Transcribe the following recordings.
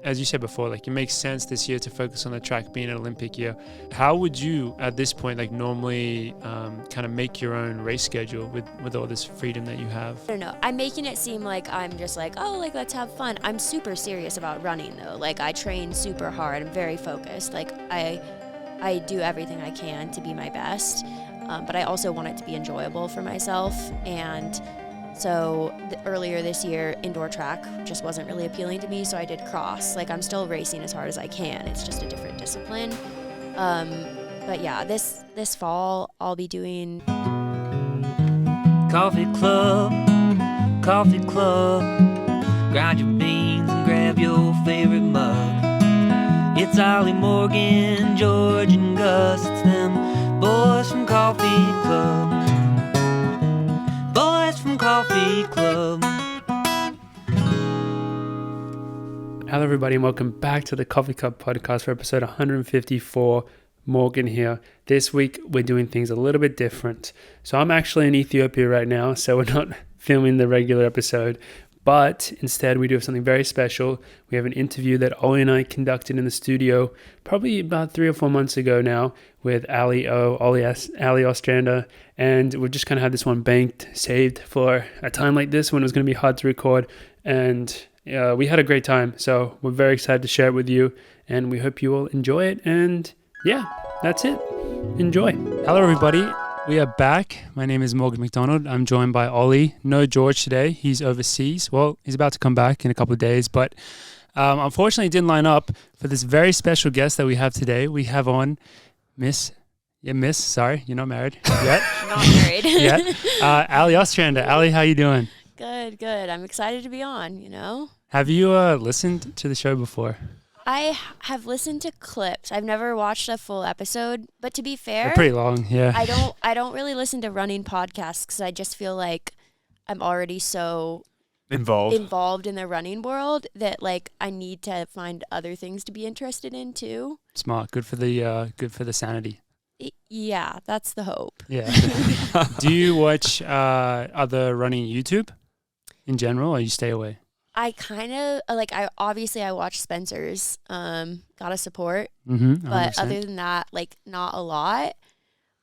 as you said before, like it makes sense this year to focus on the track being an Olympic year. How would you at this point like normally kind of make your own race schedule with all this freedom that you have? I don't know. I'm making it seem like I'm just like, oh, like let's have fun. I'm super serious about running though. Like I train super hard. I'm very focused. Like I do everything I can to be my best, but I also want it to be enjoyable for myself. And so earlier this year, indoor track just wasn't really appealing to me, so I did cross. Like I'm still racing as hard as I can. It's just a different discipline. But yeah, this fall I'll be doing Coffee club, grind your beans and grab your favorite mug. It's Ollie, Morgan, George, and Gus. It's them boys from Coffee Club. Boys from Coffee Club. Hello everybody and welcome back to the Coffee Cup podcast for episode 154. Morgan here. This week we're doing things a little bit different. So I'm actually in Ethiopia right now, so we're not filming the regular episode, but instead we do have something very special. We have an interview that Ollie and I conducted in the studio probably about 3 or 4 months ago now with Allie Ostrander, and we've just kind of had this one banked, saved for a time like this when it was going to be hard to record, and we had a great time. So we're very excited to share it with you, and we hope you will enjoy it. And yeah, that's it. Enjoy. Hello, everybody. We are back. My name is Morgan McDonald. I'm joined by Ollie. No George today. He's overseas. Well, he's about to come back in a couple of days, but unfortunately didn't line up for this very special guest that we have today. We have on Miss, sorry, you're not married yet. not married. yet. Allie Ostrander. Allie, how you doing? Good. I'm excited to be on, you know? Have you listened to the show before? I have listened to clips. I've never watched a full episode, but to be fair, They're pretty long, yeah. I don't really listen to running podcasts because I just feel like I'm already so involved in the running world that like I need to find other things to be interested in too. Smart. Good for the sanity. Yeah, that's the hope. Yeah. Do you watch other running YouTube in general, or you stay away? I kind of like I watch Spencer's Gotta Support, But but other than that, like not a lot.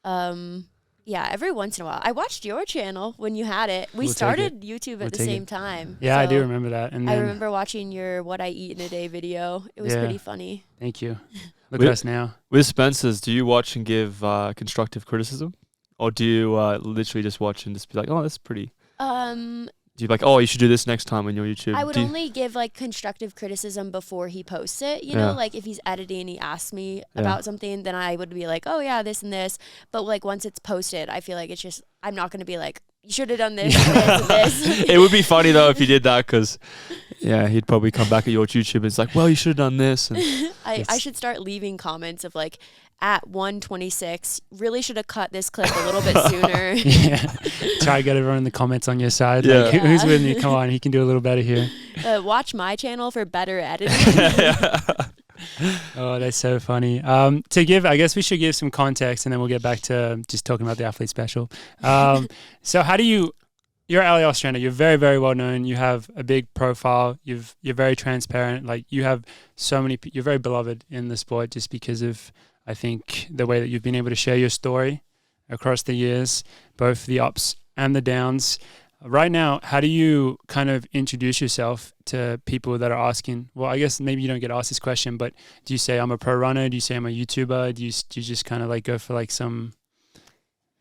Yeah, every once in a while. I watched your channel when you had it. We started YouTube at the same time. Yeah, so I do remember that. And then, I remember watching your What I Eat in a Day video. It was pretty funny. Thank you. Look at us now. With Spencer's, do you watch and give constructive criticism? Or do you literally just watch and just be like, oh, that's pretty... Do you be like, oh, you should do this next time on your YouTube? I would only give like constructive criticism before he posts it. You know, like if he's editing and he asks me about something, then I would be like, oh yeah, this and this. But like once it's posted, I feel like it's just, I'm not going to be like, you should have done this and this and this. It would be funny though if you did that, because he'd probably come back at your YouTube and it's like, well, you should have done this. And I should start leaving comments of like, at 1:26, really should have cut this clip a little bit sooner. Try to get everyone in the comments on your side. Like, who's with me? Come on, he can do a little better here. Watch my channel for better editing. Oh, that's so funny. I guess we should give some context, and then we'll get back to just talking about the athlete special. So you're Allie Ostrander. You're very, very well known. You have a big profile. You're very transparent. Like you have you're very beloved in the sport just because of, I think, the way that you've been able to share your story across the years, both the ups and the downs. Right now, how do you kind of introduce yourself to people that are asking? Well, I guess maybe you don't get asked this question, but do you say I'm a pro runner? Do you say I'm a YouTuber? Do you just kind of like go for like some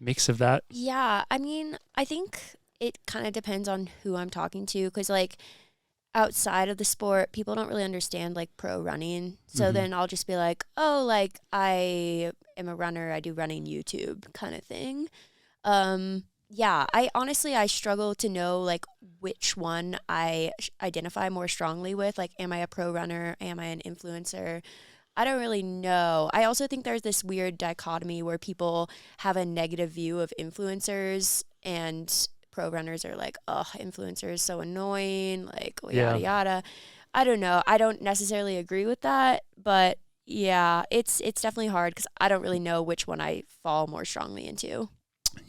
mix of that? Yeah, I mean, I think it kind of depends on who I'm talking to, because like outside of the sport, people don't really understand like pro running. So then I'll just be like, oh, like I am a runner. I do running YouTube kind of thing. Yeah, I struggle to know like which one I identify more strongly with. Like, am I a pro runner? Am I an influencer? I don't really know. I also think there's this weird dichotomy where people have a negative view of influencers, and pro runners are like, oh, influencer is so annoying, like yada yada. I don't know. I don't necessarily agree with that, but yeah, it's definitely hard because I don't really know which one I fall more strongly into.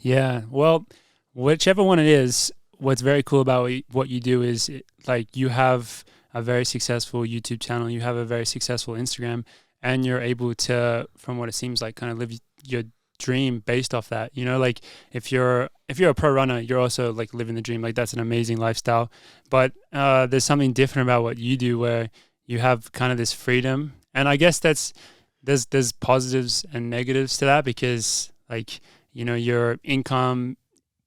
Yeah, well, whichever one it is, what's very cool about what you do is like you have a very successful YouTube channel, you have a very successful Instagram, and you're able to, from what it seems like, kind of live your dream based off that. You know, like if you're a pro runner, you're also like living the dream. Like that's an amazing lifestyle. But there's something different about what you do, where you have kind of this freedom. And I guess there's positives and negatives to that, because like, you know, your income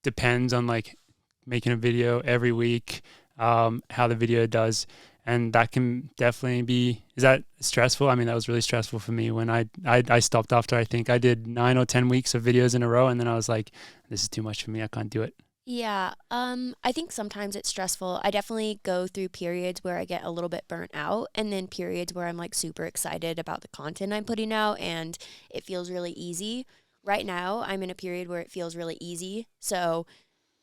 depends on like making a video every week, how the video does. And that can definitely be, is that stressful? I mean, that was really stressful for me when I stopped after, I think I did 9 or 10 weeks of videos in a row. And then I was like, this is too much for me. I can't do it. Yeah, I think sometimes it's stressful. I definitely go through periods where I get a little bit burnt out, and then periods where I'm like super excited about the content I'm putting out and it feels really easy. Right now, I'm in a period where it feels really easy. So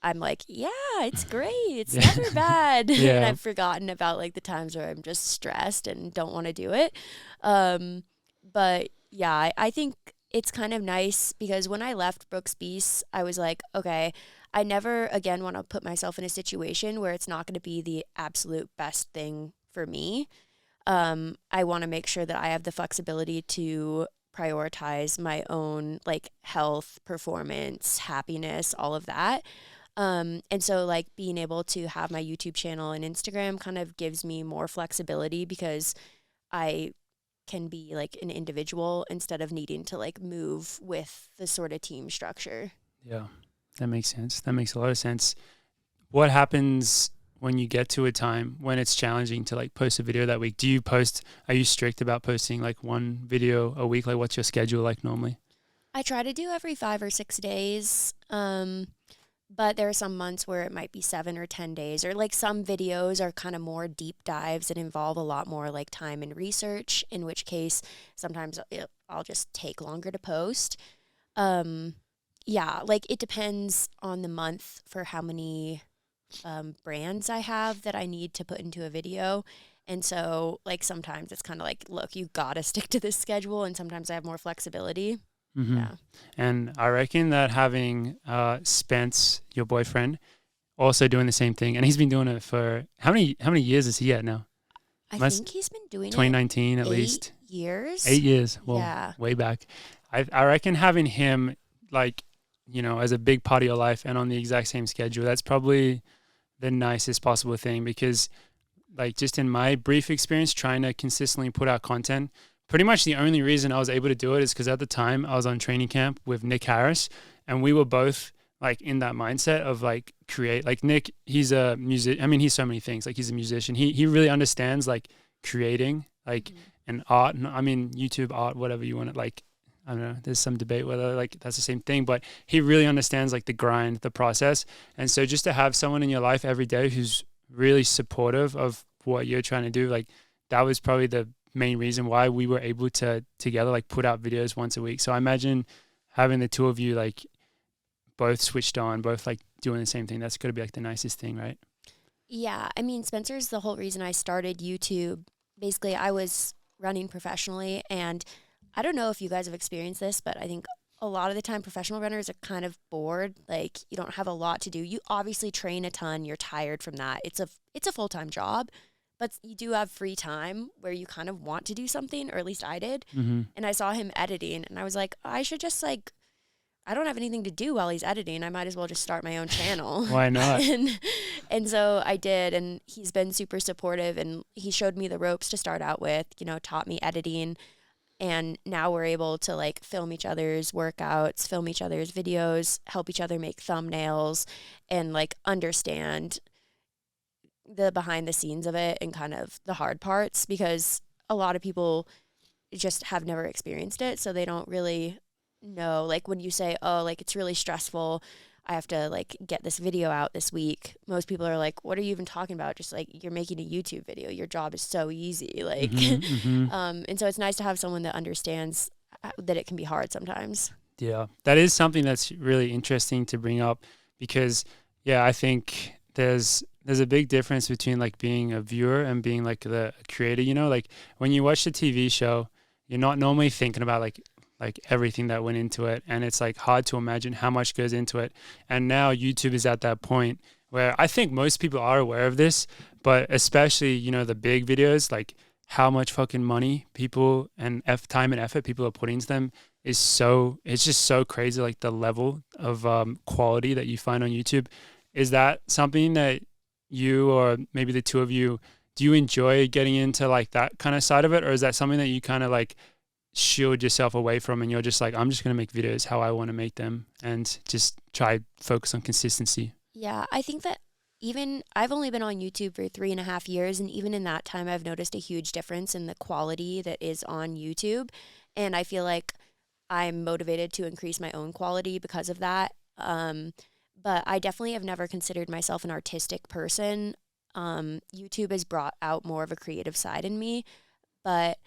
I'm like, yeah, it's great. It's Yeah. never bad. Yeah. And I've forgotten about like the times where I'm just stressed and don't want to do it. But yeah, I think it's kind of nice because when I left Brooks Beast, I was like, okay, I never again want to put myself in a situation where it's not going to be the absolute best thing for me. I want to make sure that I have the flexibility to prioritize my own like health, performance, happiness, all of that. And so like being able to have my YouTube channel and Instagram kind of gives me more flexibility because I can be like an individual instead of needing to like move with the sort of team structure. Yeah, that makes sense. That makes a lot of sense. What happens when you get to a time when it's challenging to like post a video that week? Are you strict about posting like one video a week? Like what's your schedule like normally? I try to do every 5 or 6 days. But there are some months where it might be 7 or 10 days, or like some videos are kind of more deep dives that involve a lot more like time and research, in which case sometimes I'll just take longer to post. Yeah, like it depends on the month for how many brands I have that I need to put into a video. And so like sometimes it's kind of like, look, you gotta stick to this schedule, and sometimes I have more flexibility. Mm-hmm. Yeah. And I reckon that having Spence, your boyfriend, also doing the same thing, and he's been doing it for how many years is he at now? I think he's been doing 2019 it at least. 8 years. 8 years. Well, yeah. Way back. I reckon having him like, you know, as a big part of your life and on the exact same schedule, that's probably the nicest possible thing, because like just in my brief experience trying to consistently put out content, pretty much the only reason I was able to do it is because at the time I was on training camp with Nick Harris, and we were both like in that mindset of like create. Like Nick, he's a music. I mean, he's so many things. Like he's a musician. He really understands like creating, like an art. I mean, YouTube art, whatever you want to like. I don't know. There's some debate whether like that's the same thing, but he really understands like the grind, the process. And so just to have someone in your life every day who's really supportive of what you're trying to do, like that was probably the main reason why we were able to together like put out videos once a week. So I imagine having the two of you like both switched on, both like doing the same thing, that's got to be like the nicest thing, right? Yeah, I mean, Spencer's the whole reason I started YouTube. Basically, I was running professionally, and I don't know if you guys have experienced this, but I think a lot of the time professional runners are kind of bored. Like you don't have a lot to do. You obviously train a ton, you're tired from that. It's a full-time job. But you do have free time where you kind of want to do something, or at least I did. Mm-hmm. And I saw him editing, and I was like, I should just like, I don't have anything to do while he's editing. I might as well just start my own channel. Why not? and so I did, and he's been super supportive, and he showed me the ropes to start out with, you know, taught me editing. And now we're able to like film each other's workouts, film each other's videos, help each other make thumbnails, and like understand the behind the scenes of it and kind of the hard parts, because a lot of people just have never experienced it, so they don't really know. Like when you say, oh, like it's really stressful, I have to like get this video out this week, most people are like, what are you even talking about? Just like, you're making a YouTube video, your job is so easy. Like and so it's nice to have someone that understands that it can be hard sometimes. Yeah, that is something that's really interesting to bring up, because yeah, I think there's a big difference between like being a viewer and being like the creator, you know, like when you watch the TV show, you're not normally thinking about like everything that went into it, and it's like hard to imagine how much goes into it. And now YouTube is at that point where I think most people are aware of this, but especially, you know, the big videos, like how much fucking money people and time and effort people are putting into them it's just so crazy. Like the level of quality that you find on YouTube. Is that something that you, or maybe the two of you, do you enjoy getting into like that kind of side of it? Or is that something that you kind of like shield yourself away from and you're just like, I'm just going to make videos how I want to make them and just try focus on consistency? Yeah, I think that even I've only been on YouTube for 3.5 years, and even in that time, I've noticed a huge difference in the quality that is on YouTube. And I feel like I'm motivated to increase my own quality because of that. But I definitely have never considered myself an artistic person. YouTube has brought out more of a creative side in me, but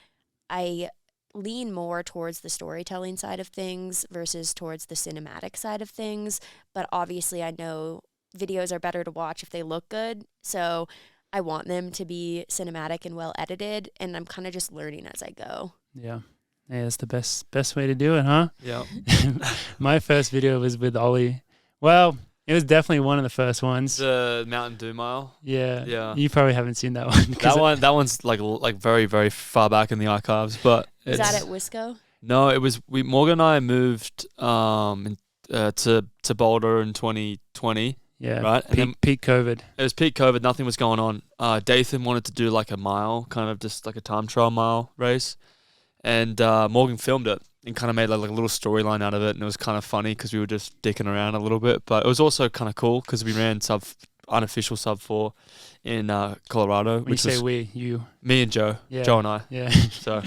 I lean more towards the storytelling side of things versus towards the cinematic side of things. But obviously, I know videos are better to watch if they look good. So I want them to be cinematic and well edited, and I'm kind of just learning as I go. Yeah. Yeah, that's the best way to do it, huh? Yeah. My first video was with Ollie. Well, it was definitely one of the first ones. The Mountain Dew Mile. Yeah. Yeah. You probably haven't seen that one. That one's like very, very far back in the archives. But Is that at Wisco? No, it was Morgan and I moved to Boulder in 2020. Yeah. Right. Peak COVID. It was peak COVID. Nothing was going on. Dathan wanted to do like a mile, kind of just like a time trial mile race. And Morgan filmed it and kind of made like a little storyline out of it. And it was kind of funny because we were just dicking around a little bit. But it was also kind of cool because we ran unofficial sub 4 in Colorado. When you say we, you. Me and Joe. Yeah. Joe and I. Yeah. So,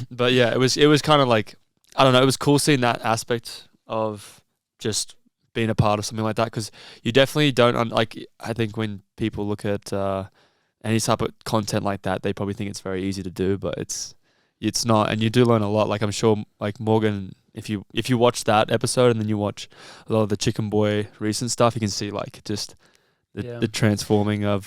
but yeah, it was kind of like, I don't know, it was cool seeing that aspect of just being a part of something like that, because you definitely don't, like, I think when people look at any type of content like that, they probably think it's very easy to do, but it's not, and you do learn a lot. Like, I'm sure, like, Morgan, if you watch that episode and then you watch a lot of the Chicken Boy recent stuff, you can see like just the transforming of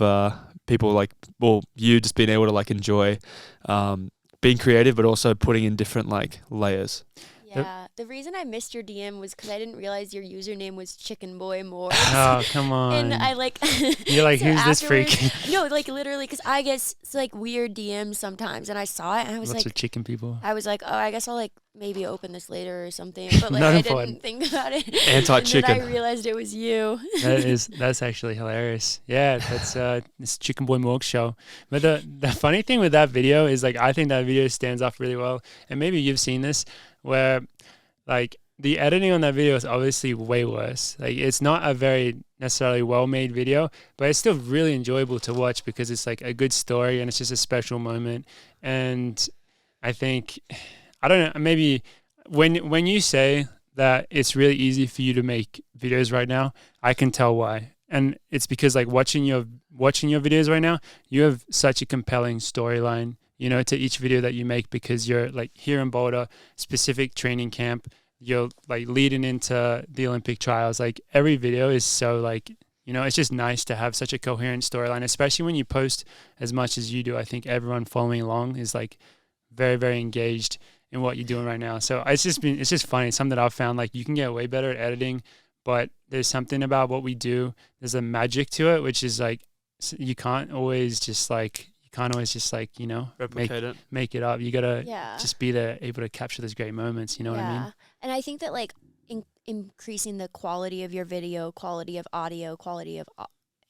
people, like, well, you just being able to like enjoy being creative, but also putting in different like layers. Yeah, the reason I missed your DM was because I didn't realize your username was Chicken Boy More. Oh, come on. And I like... You're like, so who's this freak? No, like literally, because I guess it's like weird DMs sometimes, and I saw it, and I was Lots like... of chicken people. I was like, oh, I guess I'll like maybe open this later or something, but like Not I important. didn't think about it. Anti-chicken. And then I realized it was you. That's actually hilarious. Yeah, that's this Chicken Boy Morg show. But the funny thing with that video is, like, I think that video stands up really well, and maybe you've seen this, where like the editing on that video is obviously way worse. Like, it's not a very necessarily well-made video, but it's still really enjoyable to watch because it's like a good story and it's just a special moment. And I think, I don't know, maybe when you say that it's really easy for you to make videos right now, I can tell why. And it's because, like, watching your videos right now, you have such a compelling storyline, you know, to each video that you make, because you're like here in Boulder, specific training camp, you're like leading into the Olympic trials. Like, every video is so, like, you know, it's just nice to have such a coherent storyline, especially when you post as much as you do. I think everyone following along is like very, very engaged in what you're doing right now. So it's just funny. It's something that I've found, like, you can get way better at editing, but there's something about what we do. There's a magic to it, which is like, you can't always just like, you know, make it up. You gotta just be there, able to capture those great moments. You know what I mean? And I think that, like, increasing the quality of your video, quality of audio, quality of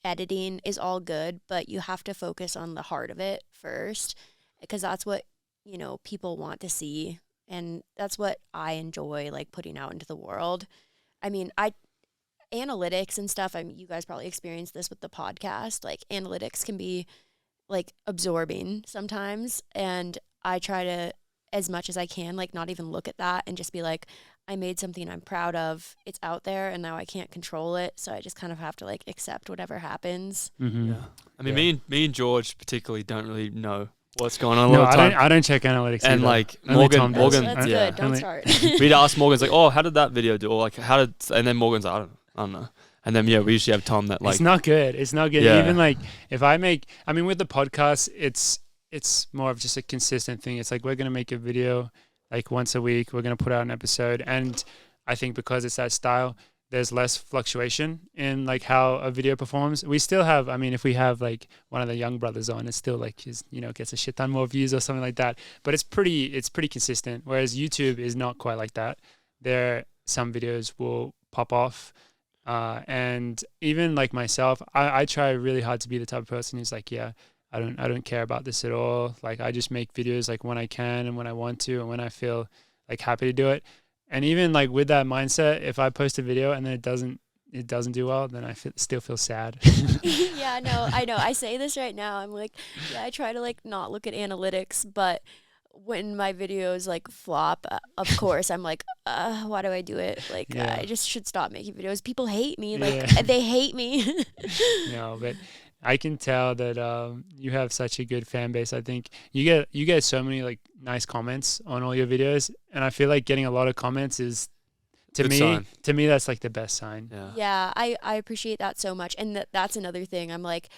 editing is all good, but you have to focus on the heart of it first, because that's what, you know, people want to see, and that's what I enjoy, like, putting out into the world. I mean, analytics and stuff, I mean, you guys probably experienced this with the podcast. Like, analytics can be like absorbing sometimes, and I try to, as much as I can, like, not even look at that and just be like, I made something I'm proud of, it's out there, and now I can't control it, so I just kind of have to like accept whatever happens. Mm-hmm. Yeah. I mean, me and George particularly don't really know what's going on. No, I don't check analytics. And either. like Morgan, That's good. Don't start. We'd ask Morgan's like, oh, how did that video do? Or like, and then Morgan's like, I don't know. And then, we usually have Tom that, like... It's not good. Yeah. Even, like, if I mean, with the podcast, it's more of just a consistent thing. It's like, we're going to make a video, like, once a week. We're going to put out an episode. And I think because it's that style, there's less fluctuation in like how a video performs. We still have, I mean, if we have like one of the young brothers on, it's still like his, gets a shit ton more views or something like that. But it's pretty consistent. Whereas YouTube is not quite like that. Some videos will pop off. And even like myself, I try really hard to be the type of person who's like, yeah, I don't care about this at all. Like I just make videos like when I can and when I want to and when I feel like happy to do it. And even like with that mindset, if I post a video and then it doesn't do well, then I still feel sad. Yeah, no, I know. I say this right now. I'm like, yeah, I try to like not look at analytics, but when my videos like flop, of course, I'm like, why do I do it? Like, I just should stop making videos. People hate me. Like, they hate me. No, but I can tell that you have such a good fan base. I think you get so many like nice comments on all your videos, and I feel like getting a lot of comments is to me that's like the best sign. Yeah, I appreciate that so much, and that's another thing. I'm like,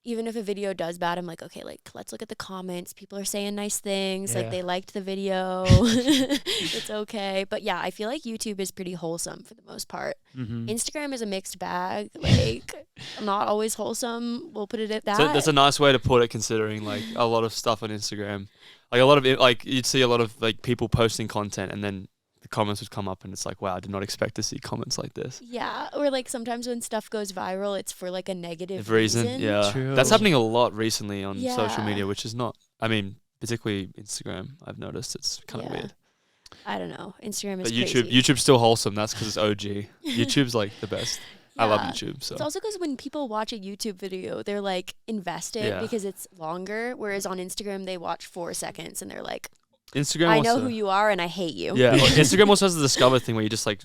even if a video does bad, I'm like, okay, like let's look at the comments. People are saying nice things, like they liked the video. It's okay. But yeah, I feel like YouTube is pretty wholesome for the most part. Instagram is a mixed bag. Like not always wholesome. We'll put it at that. So that's a nice way to put it, considering like a lot of stuff on Instagram, like a lot of it, like you'd see a lot of like people posting content and then the comments would come up and it's like, wow, I did not expect to see comments like this. Yeah, or like sometimes when stuff goes viral, it's for like a negative reason. Yeah, True. That's happening a lot recently on social media, which is not, I mean, particularly Instagram, I've noticed it's kind of weird. I don't know. Instagram is crazy. YouTube's still wholesome. That's because it's OG. YouTube's like the best. I love YouTube. So it's also because when people watch a YouTube video, they're like invested because it's longer. Whereas on Instagram, they watch 4 seconds and they're like, Instagram. I know who you are and I hate you. Yeah, Instagram also has the discover thing where you just like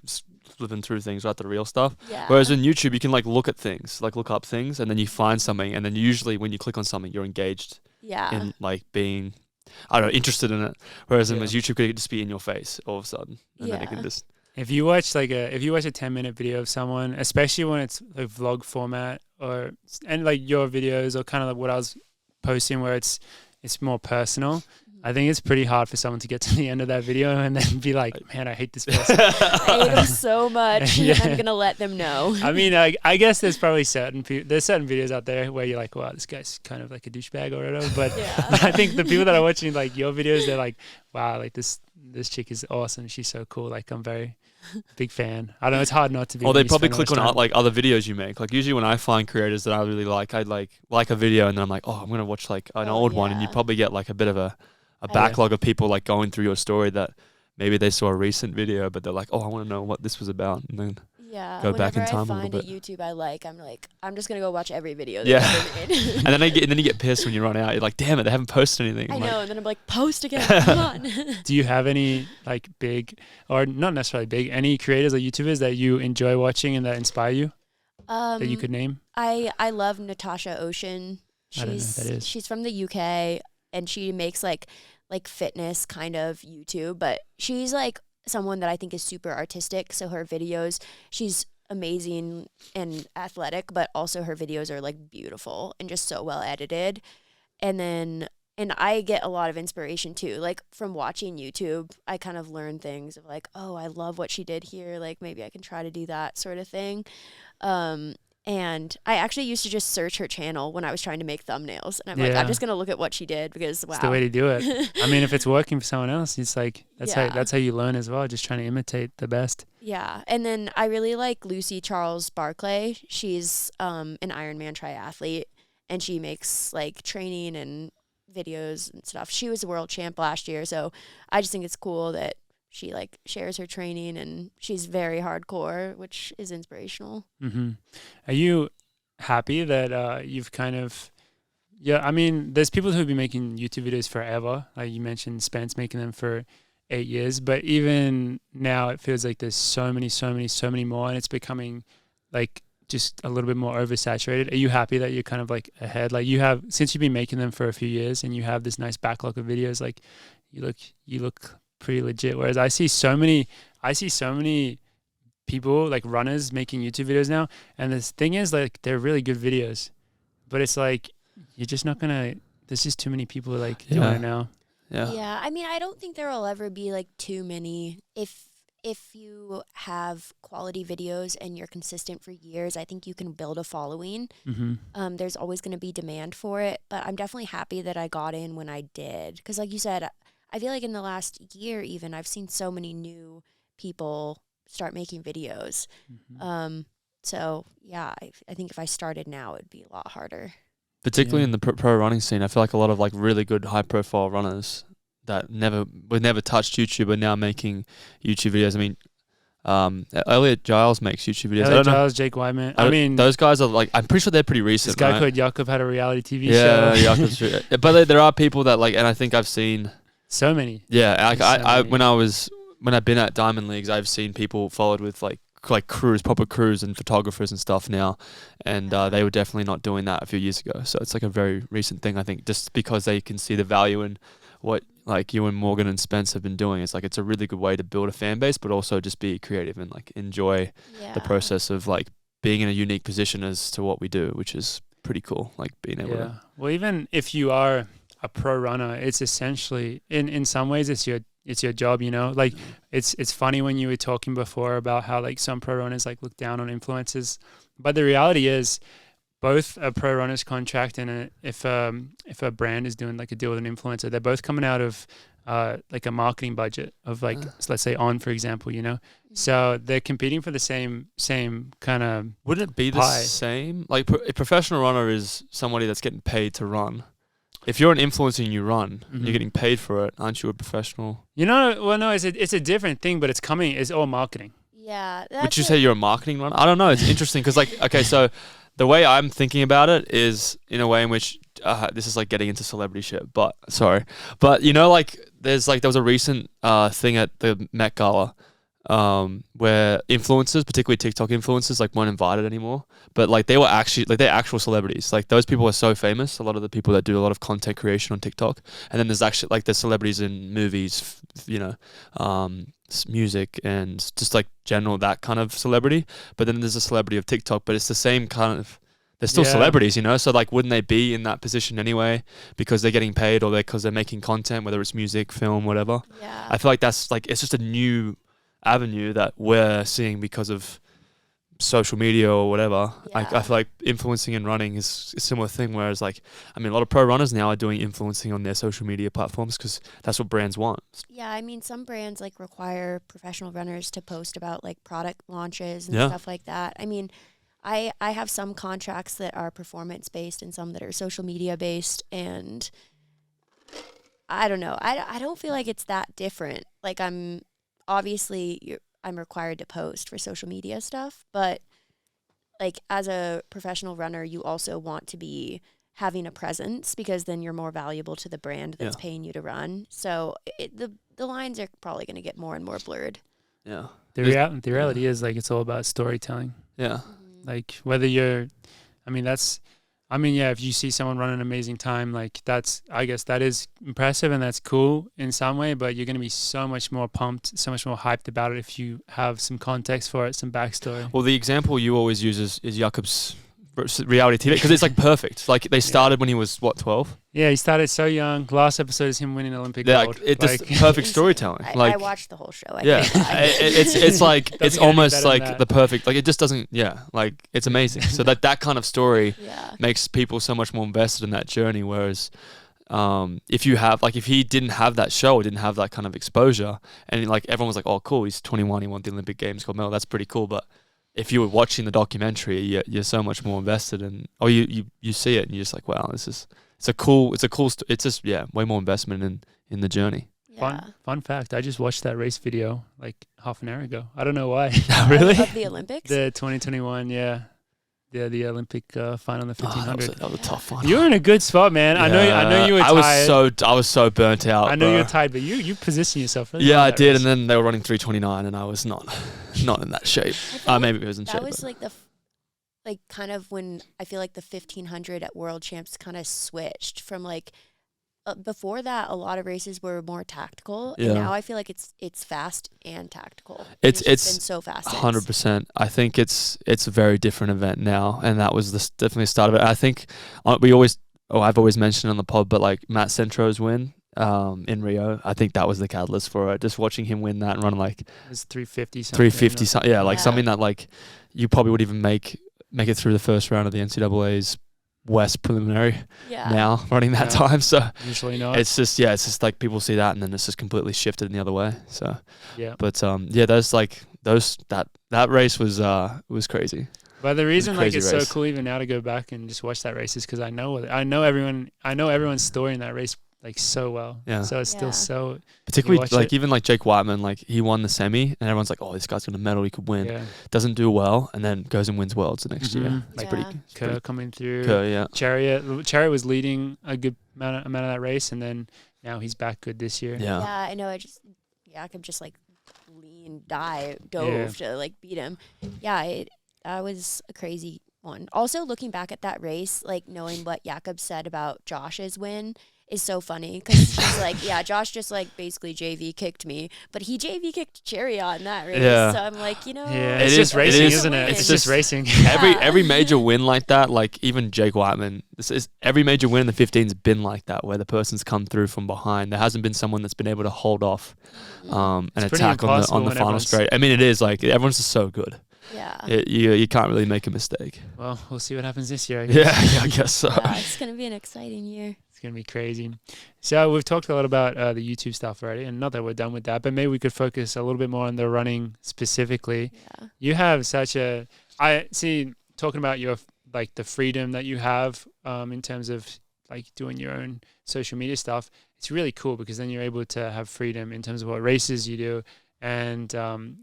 flipping through things, right? The real stuff. Yeah. Whereas on YouTube, you can like look at things, like look up things, and then you find something, and then usually when you click on something, you're engaged. Yeah. In like being, I don't know, interested in it. Whereas in YouTube could just be in your face all of a sudden, and then it can just. If you watch a 10-minute video of someone, especially when it's a vlog format and like your videos or kind of like what I was posting where it's more personal, I think it's pretty hard for someone to get to the end of that video and then be like, man, I hate this person. I hate them so much. And I'm going to let them know. I mean, I guess there's probably certain videos out there where you're like, wow, this guy's kind of like a douchebag or whatever. But I think the people that are watching like your videos, they're like, wow, like this chick is awesome. She's so cool. Like I'm very big fan. I don't know. It's hard not to be. Or they probably click on like other videos you make. Like usually when I find creators that I really like, I like a video and then I'm like, oh, I'm going to watch like an old one. And you probably get like a bit of a backlog of people like going through your story that maybe they saw a recent video, but they're like, oh, I want to know what this was about. And then go back in time a little bit. I find a YouTube I like, I'm just going to go watch every video that I've ever made. And then you get pissed when you run out. You're like, damn it, they haven't posted anything. I know. And then I'm like, post again. Come on. Do you have any like big or not necessarily big, any creators or YouTubers that you enjoy watching and that inspire you that you could name? I love Natasha Ocean. I don't know who that is. She's from the UK and she makes like fitness kind of YouTube, but she's like someone that I think is super artistic. So her videos, she's amazing and athletic, but also her videos are like beautiful and just so well edited. And I get a lot of inspiration too. Like from watching YouTube, I kind of learn things of like, oh, I love what she did here. Like maybe I can try to do that sort of thing. And I actually used to just search her channel when I was trying to make thumbnails. And I'm like, I'm just going to look at what she did because, wow. It's the way to do it. I mean, if it's working for someone else, it's like, that's how you learn as well. Just trying to imitate the best. Yeah. And then I really like Lucy Charles Barclay. She's an Ironman triathlete and she makes like training and videos and stuff. She was the world champ last year. So I just think it's cool that she like shares her training and she's very hardcore, which is inspirational. Mm-hmm. Are you happy that you've kind of, I mean, there's people who've been making YouTube videos forever. Like you mentioned Spence making them for 8 years, but even now it feels like there's so many more and it's becoming like just a little bit more oversaturated. Are you happy that you're kind of like ahead? Like you have, since you've been making them for a few years and you have this nice backlog of videos, like you look pretty legit. Whereas I see so many people like runners making YouTube videos now. And the thing is like, they're really good videos, but it's like, you're just not gonna, there's just too many people like doing it now. Yeah. I mean, I don't think there will ever be like too many. If if you have quality videos and you're consistent for years, I think you can build a following. There's always going to be demand for it, but I'm definitely happy that I got in when I did. Because like you said, I feel like in the last year even, I've seen so many new people start making videos. So yeah, I think if I started now, it'd be a lot harder. Particularly in the pro running scene, I feel like a lot of like really good high profile runners that would never touched YouTube are now making YouTube videos. I mean, Elliot Giles makes YouTube videos. Elliot Giles, Jake Wyman. I mean, those guys are like, I'm pretty sure they're pretty recent. This guy right? called Jakob had a reality TV show. show. Yeah, but there are people that like, and I think I've seen so many. Yeah, like when I've been at Diamond Leagues, I've seen people followed with like crews, proper crews and photographers and stuff now, and they were definitely not doing that a few years ago. So it's like a very recent thing, I think, just because they can see the value in what like you and Morgan and Spence have been doing. It's like it's a really good way to build a fan base, but also just be creative and like enjoy the process of like being in a unique position as to what we do, which is pretty cool. Like being able to. Well, even if you are a pro runner, it's essentially in some ways it's your job, you know. Like it's funny when you were talking before about how like some pro runners like look down on influencers, but the reality is both a pro runner's contract and if a brand is doing like a deal with an influencer, they're both coming out of like a marketing budget of like so let's say On, for example, you know. So they're competing for the same kind of. Wouldn't it be the same? Like a professional runner is somebody that's getting paid to run. If you're an influencer and you run, and you're getting paid for it, aren't you a professional? You know, well, no, it's a different thing, but it's all marketing. Yeah. Would you say you're a marketing runner? I don't know. It's interesting because, like, okay, so the way I'm thinking about it is in a way in which this is like getting into celebrity shit. But you know, like, there was a recent thing at the Met Gala. Where influencers, particularly TikTok influencers, like weren't invited anymore, but like they were actually like they're actual celebrities. Like those people are so famous. A lot of the people that do a lot of content creation on TikTok, and then there's actually like there's celebrities in movies, you know, music and just like general that kind of celebrity. But then there's a celebrity of TikTok, but it's the same kind of. They're still celebrities, you know. So like, wouldn't they be in that position anyway because they're getting paid or because they're making content, whether it's music, film, whatever. Yeah. I feel like that's like it's just a new avenue that we're seeing because of social media or whatever. Like I feel like influencing and running is a similar thing, whereas like I mean a lot of pro runners now are doing influencing on their social media platforms because that's what brands want. Yeah, I mean some brands like require professional runners to post about like product launches and stuff like that. I mean I have some contracts that are performance based and some that are social media based, and I don't know. I don't feel like it's that different. Like I'm required to post for social media stuff, but like as a professional runner, you also want to be having a presence because then you're more valuable to the brand that's paying you to run. So the lines are probably going to get more and more blurred. Yeah. The reality is like it's all about storytelling. Yeah. Like whether if you see someone run an amazing time, like I guess that is impressive and that's cool in some way, but you're going to be so much more pumped, so much more hyped about it if you have some context for it, some backstory. Well, the example you always use is Jakob's reality TV because it's like perfect. Like they started when he was 12? Yeah, he started so young. Last episode is him winning Olympic gold. Like, just perfect storytelling. I watched the whole show. It's like it's almost like the perfect. Like it just doesn't. Yeah, like it's amazing. So that kind of story makes people so much more invested in that journey. Whereas if he didn't have that show, or didn't have that kind of exposure, and like everyone was like, oh cool, he's 21, he won the Olympic Games gold medal. That's pretty cool, but if you were watching the documentary, you're so much more invested in, or you see it and you're just like, wow, it's just way more investment in the journey. Yeah. Fun fact, I just watched that race video like half an hour ago. I don't know why. Really? Of the Olympics? The 2021, the Olympic final in the 1500. That was a tough one. You're in a good spot, man. I know you were tired. I was so burnt out. I know you were tired, but you positioned yourself really well. Yeah, I did, race. and then they were running 3:29, and I was not in that shape. Maybe it was in shape. That was like kind of when I feel like the 1500 at World Champs kind of switched from like before that a lot of races were more tactical, and now I feel like it's fast and tactical. It's been so fast. 100%. I think it's a very different event now, and that was definitely the start of it. I think I've always mentioned on the pod, but like Matt Centro's win in Rio. I think that was the catalyst for it. Just watching him win that and run like It was 350 something. 350 something. Yeah, like Yeah. something that like you probably would even make it through the first round of the NCAA's West preliminary Yeah. now running that Yeah. time. So Usually not. it's just like people see that and then it's just completely shifted in the other way. So Yeah. but that race was crazy. But the reason like crazy it's race. so cool even now to go back and just watch that race is because I know everyone's story in that race like so well. Yeah. So it's still Yeah. so Particularly watch like it. even like Jake Whiteman, like he won the semi and everyone's like, oh, this guy's gonna medal, he could win. yeah. Doesn't do well and then goes and wins worlds the next year. Mhm. It's Yeah. pretty Kerr coming through. Kerr, yeah. Chariot was leading a good amount of that race, and then now he's back good this year. Yeah, Yeah. I know. Jakob just like dove to like beat him. Yeah, that was a crazy one. Also, looking back at that race, like knowing what Jakob said about Josh's win is so funny because he's like, yeah, Josh just like basically JV kicked me, but he JV kicked Chariot in that race. Yeah. So I'm like, you know, Yeah, It it's is- just it racing, is- isn't it? it's It's just- just racing. Every major win like that, like even Jake Whiteman, every major win in the 15's been like that, where the person's come through from behind. There hasn't been someone that's been able to hold off an It's pretty attack on impossible the when final everyone's- straight. I mean, it is like everyone's just so good. yeah. You can't really make a mistake. Well, we'll see what happens this year. I guess. Yeah, I guess so. Yeah, it's gonna be an exciting year. It's gonna be crazy. So we've talked a lot about the YouTube stuff already, and not that we're done with that, but maybe we could focus a little bit more on the running specifically. Yeah. You have I see talking about your like the freedom that you have in terms of like doing your own social media stuff. It's really cool because then you're able to have freedom in terms of what races you do. And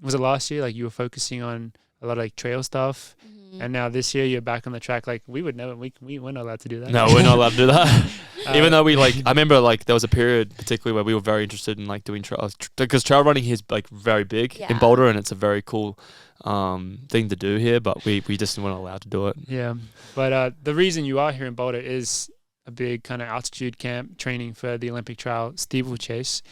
was it last year like you were focusing on a lot of like trail stuff, Mhm. and now this year you're back on the track? Like we would never, we weren't allowed to do that. No, we're not allowed to do that. Even Uh, though we like, I remember like there was a period particularly where we were very interested in like doing trails because trail running here is like very big in Yeah. Boulder and it's a very cool thing to do here, but we just weren't allowed to do it. Yeah, but the reason you are here in Boulder is a big kind of altitude camp training for the Olympic Trial steeplechase.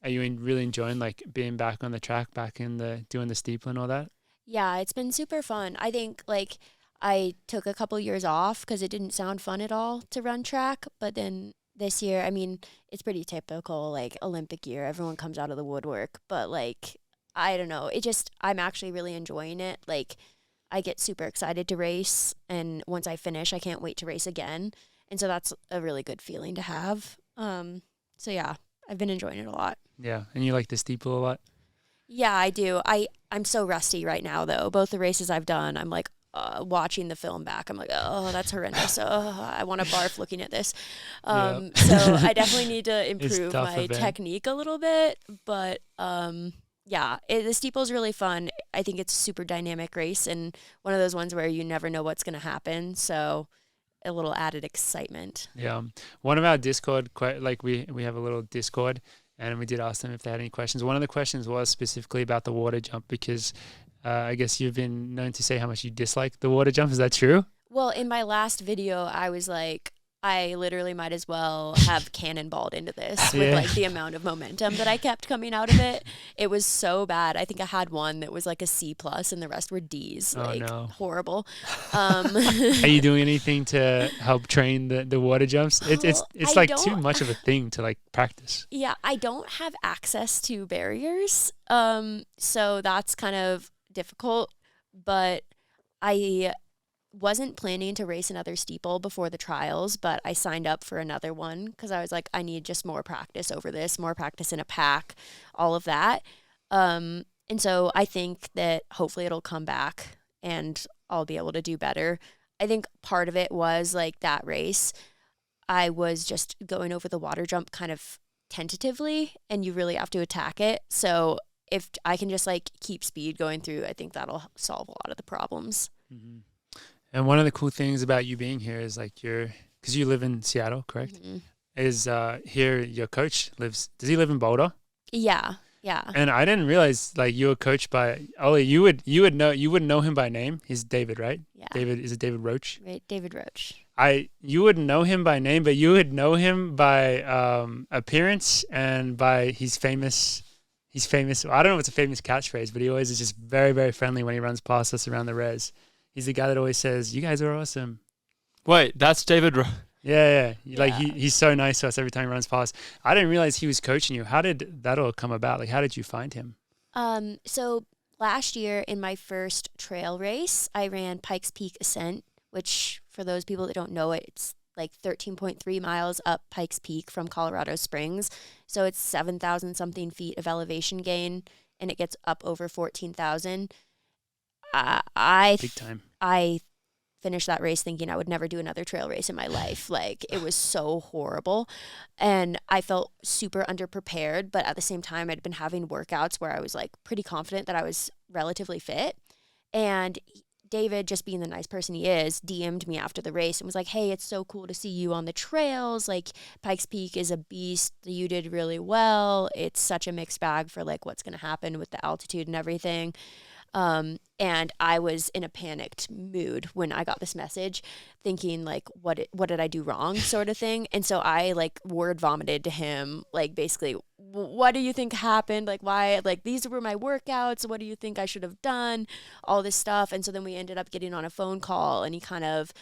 Are you really enjoying like being back on the track, back in doing the steeple and all that? Yeah, it's been super fun. I think like I took a couple years off because it didn't sound fun at all to run track. But then this year, I mean, it's pretty typical like Olympic year. Everyone comes out of the woodwork. But like, I don't know. I'm actually really enjoying it. Like, I get super excited to race. And once I finish, I can't wait to race again. And so that's a really good feeling to have. So yeah, I've been enjoying it a lot. Yeah, and you like the steeple a lot. Yeah, I do. I'm so rusty right now, though. Both the races I've done, I'm like watching the film back. I'm like, oh, that's horrendous. Oh, I want to barf looking at this. So I definitely need to improve tough my a bit. technique a little bit. But yeah, the steeple's really fun. I think it's a super dynamic race and one of those ones where you never know what's going to happen. So a little added excitement. Yeah, one of our Discord, like we have a little Discord, and we did ask them if they had any questions. One of the questions was specifically about the water jump because I guess you've been known to say how much you dislike the water jump. Is that true? Well, in my last video, I was like, I literally might as well have cannonballed into this with Yeah. like the amount of momentum that I kept coming out of it. It was so bad. I think I had one that was like a C plus and the rest were D's. Oh, Like no. horrible. Are you doing anything to help train the water jumps? It's I like too don't- much of a thing to like practice. Yeah, I don't have access to barriers. So that's kind of difficult, but I wasn't planning to race another steeple before the trials, but I signed up for another one because I was like, I need just more practice over this, more practice in a pack, all of that. And so I think that hopefully it'll come back and I'll be able to do better. I think part of it was like that race, I was just going over the water jump kind of tentatively and you really have to attack it. So if I can just like keep speed going through, I think that'll solve a lot of the problems. Mm-hmm. And one of the cool things about you being here is like because you live in Seattle, correct? Mhm. Is here your coach lives? Does he live in Boulder? Yeah. And I didn't realize like you were coached by Ollie. You wouldn't know him by name. He's David, right? Yeah. Is it David Roach? Right, David Roach. You wouldn't know him by name, but you would know him by appearance and by he's famous. I don't know if it's a famous catchphrase, but he always is just very, very friendly when he runs past us around the res. He's the guy that always says, "You guys are awesome." Wait, that's David. Yeah. Like Yeah. he's so nice to us every time he runs past. I didn't realize he was coaching you. How did that all come about? Like, how did you find him? So last year in my first trail race, I ran Pikes Peak Ascent, which for those people that don't know it, it's like 13.3 miles up Pikes Peak from Colorado Springs. So it's 7,000 something feet of elevation gain, and it gets up over 14,000. Big time. I finished that race thinking I would never do another trail race in my life. Like, it was so horrible. And I felt super underprepared, but at the same time, I'd been having workouts where I was like pretty confident that I was relatively fit. And David, just being the nice person he is, DM'd me after the race and was like, hey, it's so cool to see you on the trails. Like, Pikes Peak is a beast. You did really well. It's such a mixed bag for like what's going to happen with the altitude and everything. And I was in a panicked mood when I got this message, thinking like, what did I do wrong, sort of thing. And so I like word vomited to him, like basically, what do you think happened? Like, why, like, these were my workouts. What do you think I should have done? All this stuff. And so then we ended up getting on a phone call, and he kind of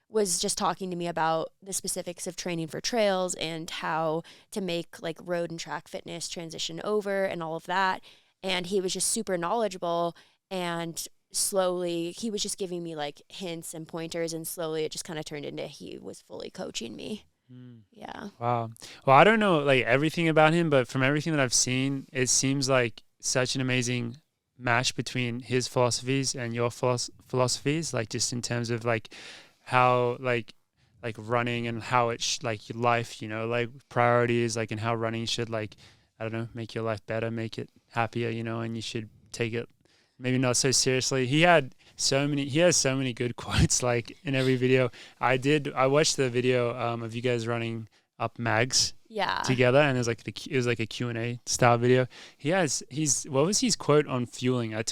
was just talking to me about the specifics of training for trails and how to make like road and track fitness transition over and all of that. And he was just super knowledgeable. And slowly he was just giving me like hints and pointers, and slowly it just kind of turned into he was fully coaching me. Yeah. Wow. Well, I don't know like everything about him, but from everything that I've seen, it seems like such an amazing match between his philosophies and your philosophies, like just in terms of like how like running and how it's like your life, you know, like priorities, like, and how running should like, I don't know, make your life better, make it happier, you know, and you should take it maybe not so seriously. He has so many good quotes like in every video. I watched the video of you guys running up Mags together, and it was like a Q&A style video. What was his quote on fueling? I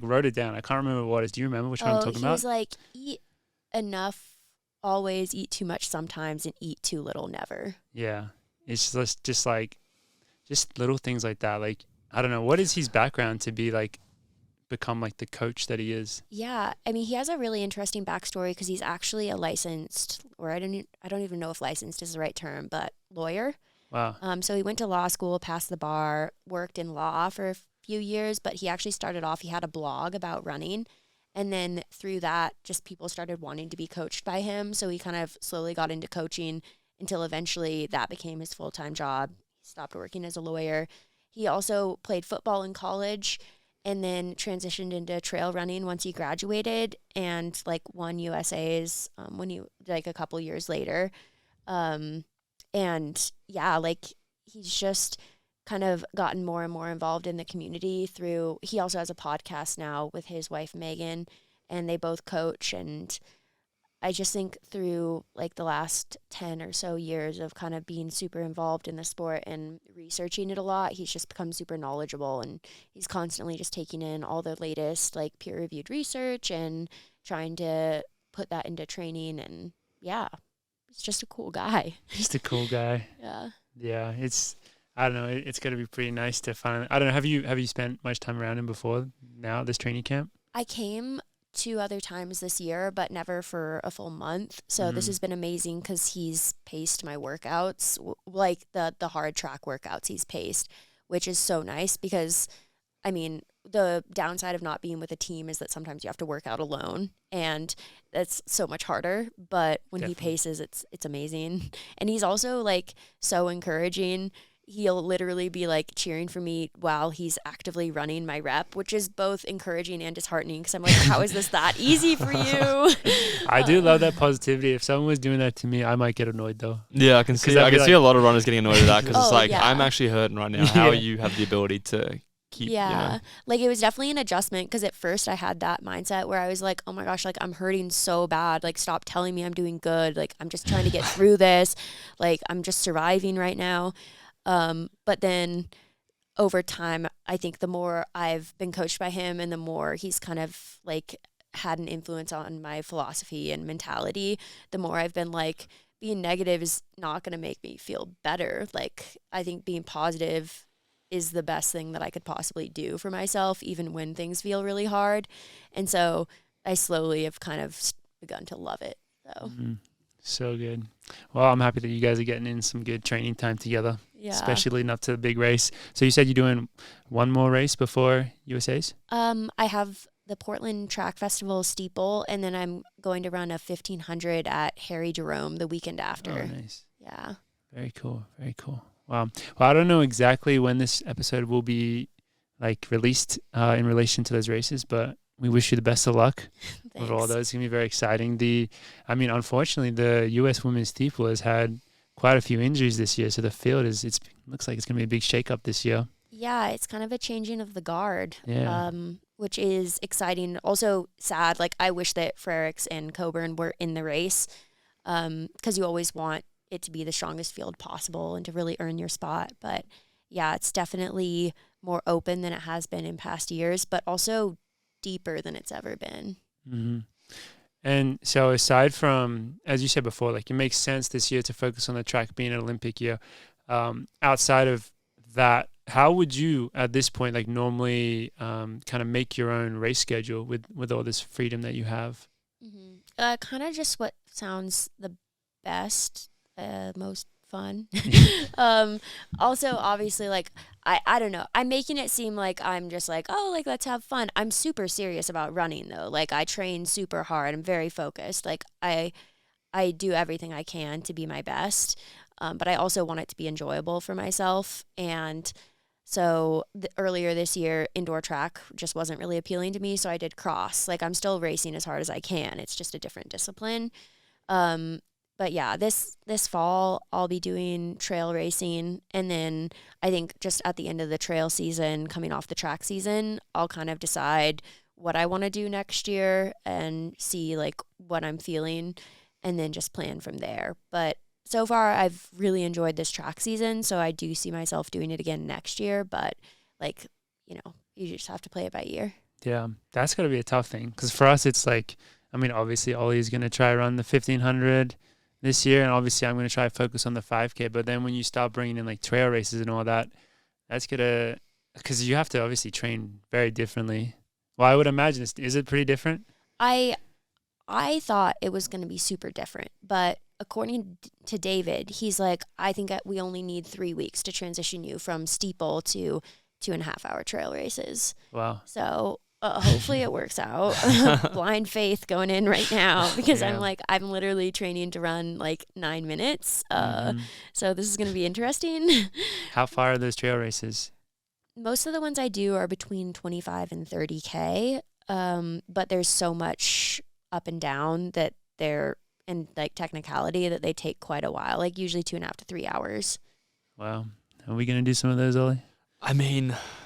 wrote it down. I can't remember what it is. Do you remember which one I'm talking about? He was like, eat enough always, eat too much sometimes, and eat too little never. Yeah. It's just little things like that. Like, I don't know, what is his background to be like become like the coach that he is? Yeah, I mean, he has a really interesting backstory because he's actually a licensed, or I don't even know if licensed is the right term, but lawyer. Wow. So he went to law school, passed the bar, worked in law for a few years, but he actually started off, he had a blog about running, and then through that, just people started wanting to be coached by him. So he kind of slowly got into coaching until eventually that became his full-time job. He stopped working as a lawyer. He also played football in college and then transitioned into trail running once he graduated, and like won USA's when he like a couple years later. And yeah, like he's just kind of gotten more and more involved in the community he also has a podcast now with his wife Megan, and they both coach. And I just think through like the last 10 or so years of kind of being super involved in the sport and researching it a lot, he's just become super knowledgeable, and he's constantly just taking in all the latest like peer-reviewed research and trying to put that into training. And yeah, he's just a cool guy. Just a cool guy. Yeah. Yeah, I don't know, it's going to be pretty nice to finally, I don't know, have you spent much time around him before now, this training camp? I came 2 other times this year, but never for a full month. So this has been amazing because he's paced my workouts, like the hard track workouts he's paced, which is so nice because, I mean, the downside of not being with a team is that sometimes you have to work out alone, and that's so much harder. But when Definitely. he paces, it's amazing. And he's also like so encouraging. He'll literally be like cheering for me while he's actively running my rep, which is both encouraging and disheartening because I'm like, how is this that easy for you? I do love that positivity. If someone was doing that to me, I might get annoyed though. Yeah, I can see a lot of runners getting annoyed with that because it's Oh, like, yeah. I'm actually hurting right now. How you have the ability to keep, Yeah. Like it was definitely an adjustment because at first I had that mindset where I was like, oh my gosh, like I'm hurting so bad. Like stop telling me I'm doing good. Like I'm just trying to get through this. Like I'm just surviving right now. But then over time, I think the more I've been coached by him and the more he's kind of like had an influence on my philosophy and mentality, the more I've been like, being negative is not going to make me feel better. Like I think being positive is the best thing that I could possibly do for myself, even when things feel really hard. And so I slowly have kind of begun to love it. So So good. Well, I'm happy that you guys are getting in some good training time together, Yeah. especially leading up to the big race. So you said you're doing one more race before USA's? I have the Portland Track Festival steeple, and then I'm going to run a 1500 at Harry Jerome the weekend after. Oh, nice. Yeah. Very cool. Very cool. Wow. Well, I don't know exactly when this episode will be like released in relation to those races, but we wish you the best of luck with all Thanks. those. It's gonna be very exciting. Unfortunately, the U.S. women's steeple has had quite a few injuries this year, so the field looks like it's gonna be a big shakeup this year. Yeah, it's kind of a changing of the guard. Yeah. Which is exciting. Also sad. Like, I wish that Frericks and Coburn were in the race, because you always want it to be the strongest field possible and to really earn your spot. But yeah, it's definitely more open than it has been in past years, but also deeper than it's ever been. Mm-hmm. And so aside from, as you said before, like it makes sense this year to focus on the track being an Olympic year. Outside of that, how would you at this point like normally kind of make your own race schedule with all this freedom that you have? Mm-hmm. Kind of just what sounds the best, most fun. Also, obviously, like, I don't know. I'm making it seem like I'm just like, oh, like, let's have fun. I'm super serious about running, though. Like, I train super hard. I'm very focused. Like, I do everything I can to be my best. But I also want it to be enjoyable for myself. And so earlier this year, indoor track just wasn't really appealing to me. So I did cross. Like, I'm still racing as hard as I can. It's just a different discipline. But yeah, this fall I'll be doing trail racing, and then I think just at the end of the trail season, coming off the track season, I'll kind of decide what I want to do next year and see like what I'm feeling, and then just plan from there. But so far I've really enjoyed this track season, so I do see myself doing it again next year, but like, you just have to play it by ear. Yeah, that's got to be a tough thing because for us it's like, obviously Ollie's going to try run the 1500 this year, and obviously I'm going to try to focus on the 5K, but then when you start bringing in like trail races and all that, that's going to, because you have to obviously train very differently. Well, I would imagine, is it pretty different? I thought it was going to be super different, but according to David, he's like, I think we only need 3 weeks to transition you from steeple to 2.5 hour trail races. Wow. So hopefully it works out. Blind faith going in right now because Yeah. I'm literally training to run like 9 minutes. So this is going to be interesting. How far are those trail races? Most of the ones I do are between 25 and 30K. But there's so much up and down that and like technicality that they take quite a while, like usually 2.5 to 3 hours. Wow. Are we going to do some of those, Ollie?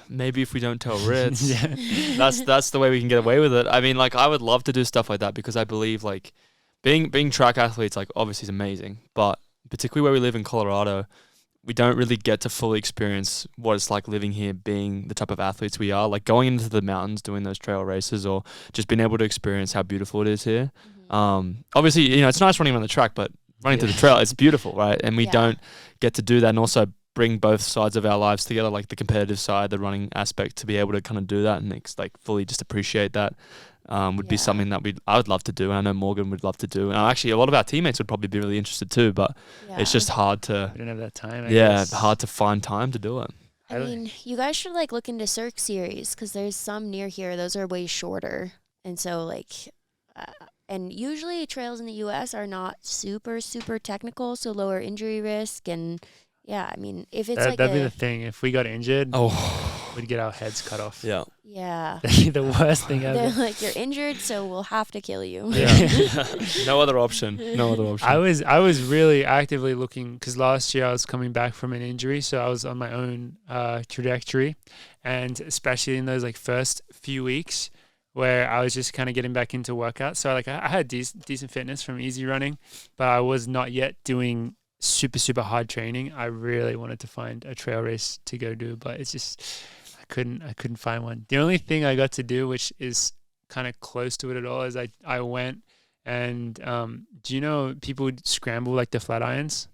Maybe if we don't tell Ritz, Yeah. that's the way we can get away with it. I would love to do stuff like that because I believe like being track athletes, like obviously is amazing, but particularly where we live in Colorado, we don't really get to fully experience what it's like living here, being the type of athletes we are, like going into the mountains, doing those trail races, or just being able to experience how beautiful it is here. Obviously, it's nice running on the track, but running through the trail, it's beautiful, right? And we don't get to do that, and also bring both sides of our lives together, like the competitive side, the running aspect, to be able to kind of do that and like fully just appreciate that would be something that I would love to do. And I know Morgan would love to do. And actually, a lot of our teammates would probably be really interested too, but it's just hard to. We don't have that time. I guess. Hard to find time to do it. I mean, you guys should like look into Cirque series because there's some near here. Those are way shorter, and so like, and usually trails in the U.S. are not super technical, so lower injury risk. And yeah, I mean, if it's that'd be the thing. If we got injured, we'd get our heads cut off. Yeah. That'd be the worst thing ever. They're like, you're injured, so we'll have to kill you. No other option. I was really actively looking because last year I was coming back from an injury, so I was on my own trajectory, and especially in those like first few weeks where I was just kind of getting back into workouts. So like I had decent fitness from easy running, but I was not yet doing super hard training. I really wanted to find a trail race to go do, but it's just I couldn't find one. The only thing I got to do, which is kind of close to it at all, is I went and do you know people would scramble like the flat irons?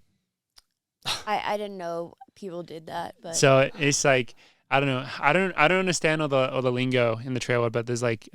I didn't know people did that, but so it's like I don't know. I don't understand all the lingo in the trail world, but there's like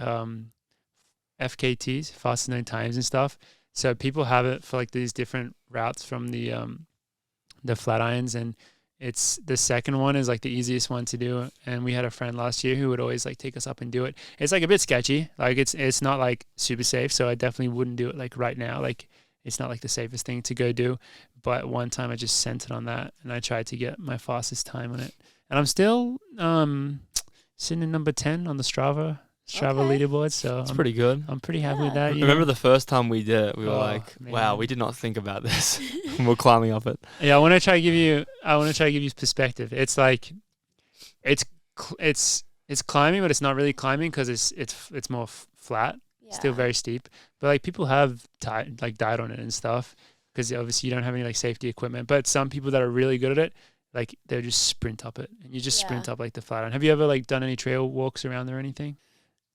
FKTs, fastest known times and stuff. So people have it for like these different routes from the flat irons, and it's the second one is like the easiest one to do. And we had a friend last year who would always like take us up and do it. It's like a bit sketchy. Like it's not like super safe. So I definitely wouldn't do it like right now. Like it's not like the safest thing to go do. But one time I just sent it on that and I tried to get my fastest time on it. And I'm still sitting in number 10 on the Strava leaderboard. So It's pretty good. I'm pretty happy with that. I remember the first time we did it, we were like, man. wow, we did not think about this. We're climbing up it. Yeah, I want to try to give you perspective. It's like it's climbing, but it's not really climbing because it's more flat, still very steep. But like people have died on it and stuff because obviously you don't have any like safety equipment. But some people that are really good at it, like they'll just sprint up it, and you just sprint up like the flat iron. Have you ever like done any trail walks around there or anything?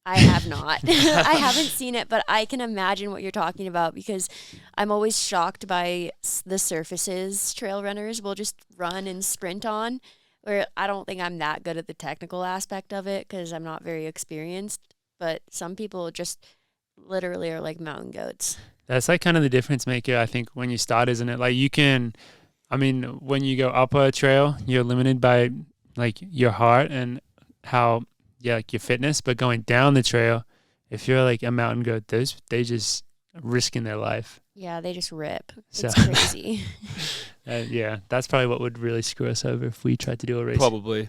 I have not. I haven't seen it, but I can imagine what you're talking about because I'm always shocked by the surfaces trail runners will just run and sprint on. Where I don't think I'm that good at the technical aspect of it because I'm not very experienced. But some people just literally are like mountain goats. That's like kind of the difference maker, I think, when you start, isn't it? Like when you go up a trail, you're limited by like your heart and how, like your fitness, but going down the trail, if you're like a mountain goat, they just risking their life. Yeah, they just rip. So, it's crazy. Yeah, that's probably what would really screw us over if we tried to do a race. Probably.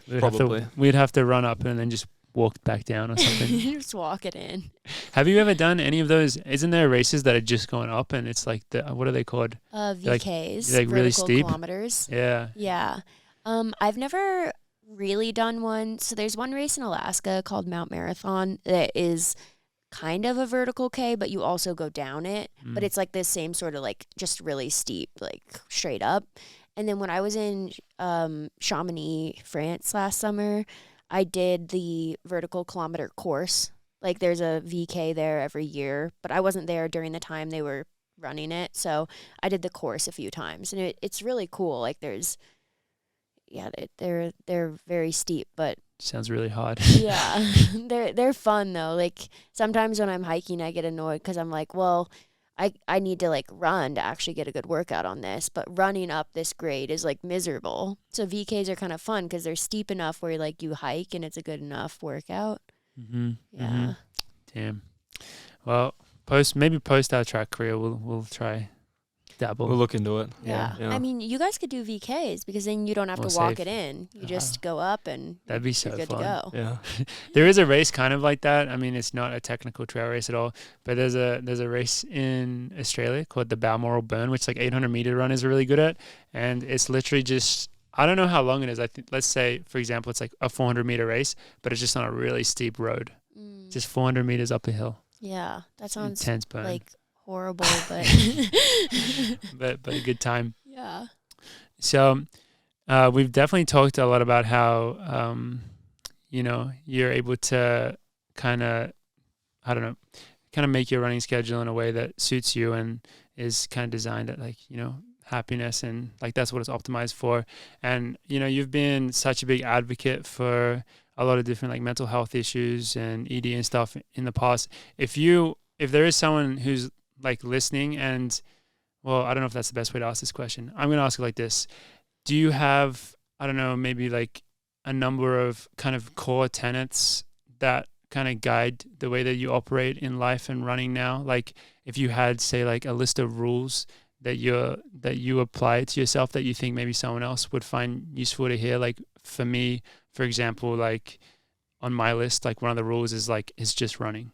We'd have to run up and then just walk back down or something. Just walk it in. Have you ever done any of those? Isn't there races that are just going up and it's like what are they called? VKs, like really steep kilometers. Yeah. Yeah. I've never really done one. So there's one race in Alaska called Mount Marathon that is kind of a vertical K, but you also go down it. But it's like the same sort of like just really steep, like straight up. And then when I was in Chamonix, France last summer, I did the vertical kilometer course. Like there's a VK there every year, but I wasn't there during the time they were running it. So I did the course a few times, and it's really cool. Like they're very steep, but sounds really hard. yeah, they're fun though. Like sometimes when I'm hiking, I get annoyed because I'm like, well, I need to like run to actually get a good workout on this, but running up this grade is like miserable. So VKs are kind of fun because they're steep enough where like you hike and it's a good enough workout. Mm-hmm. Yeah. Mm-hmm. Damn. Well, post our track career, we'll try dabble. We'll look into it. Yeah. I mean, you guys could do VKs because then you don't have to walk it in. You just go up and that'd be so you're good fun. to go. Yeah. There is a race kind of like that. I mean, it's not a technical trail race at all, but there's a race in Australia called the Balmoral Burn, which like 800-meter run is really good at, and it's literally just, I don't know how long it is. I think, let's say for example, it's like a 400-meter race, but it's just on a really steep road, just 400 meters up a hill. Yeah, that sounds intense burn. Like horrible, but but a good time. Yeah. So we've definitely talked a lot about how you're able to kind of make your running schedule in a way that suits you and is kind of designed at like happiness, and like that's what it's optimized for. And you've been such a big advocate for a lot of different like mental health issues and ED and stuff in the past. If there is someone who's like listening, and well, I don't know if that's the best way to ask this question. I'm going to ask it like this. Do you have, I don't know, maybe like a number of kind of core tenets that kind of guide the way that you operate in life and running now? Like if you had, say, like a list of rules that you apply to yourself that you think maybe someone else would find useful to hear. Like for me, for example, like on my list, like one of the rules is just running,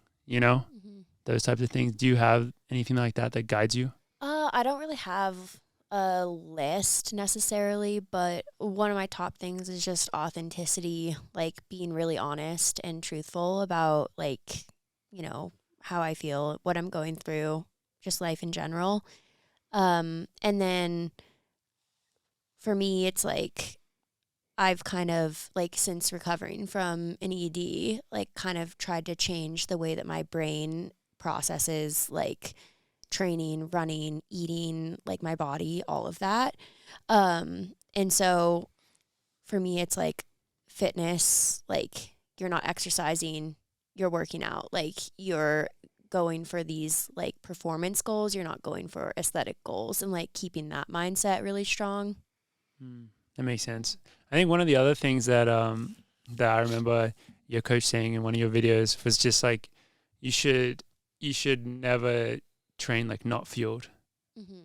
those types of things. Do you have anything like that guides you? I don't really have a list necessarily, but one of my top things is just authenticity, like being really honest and truthful about like, how I feel, what I'm going through, just life in general. And then for me, it's like I've kind of like since recovering from an ED, like kind of tried to change the way that my brain processes like training, running, eating, like my body, all of that. And so for me, it's like fitness, like you're not exercising, you're working out, like you're going for these like performance goals. You're not going for aesthetic goals, and like keeping that mindset really strong. That makes sense. I think one of the other things that that I remember your coach saying in one of your videos was just like you should never train like not fueled.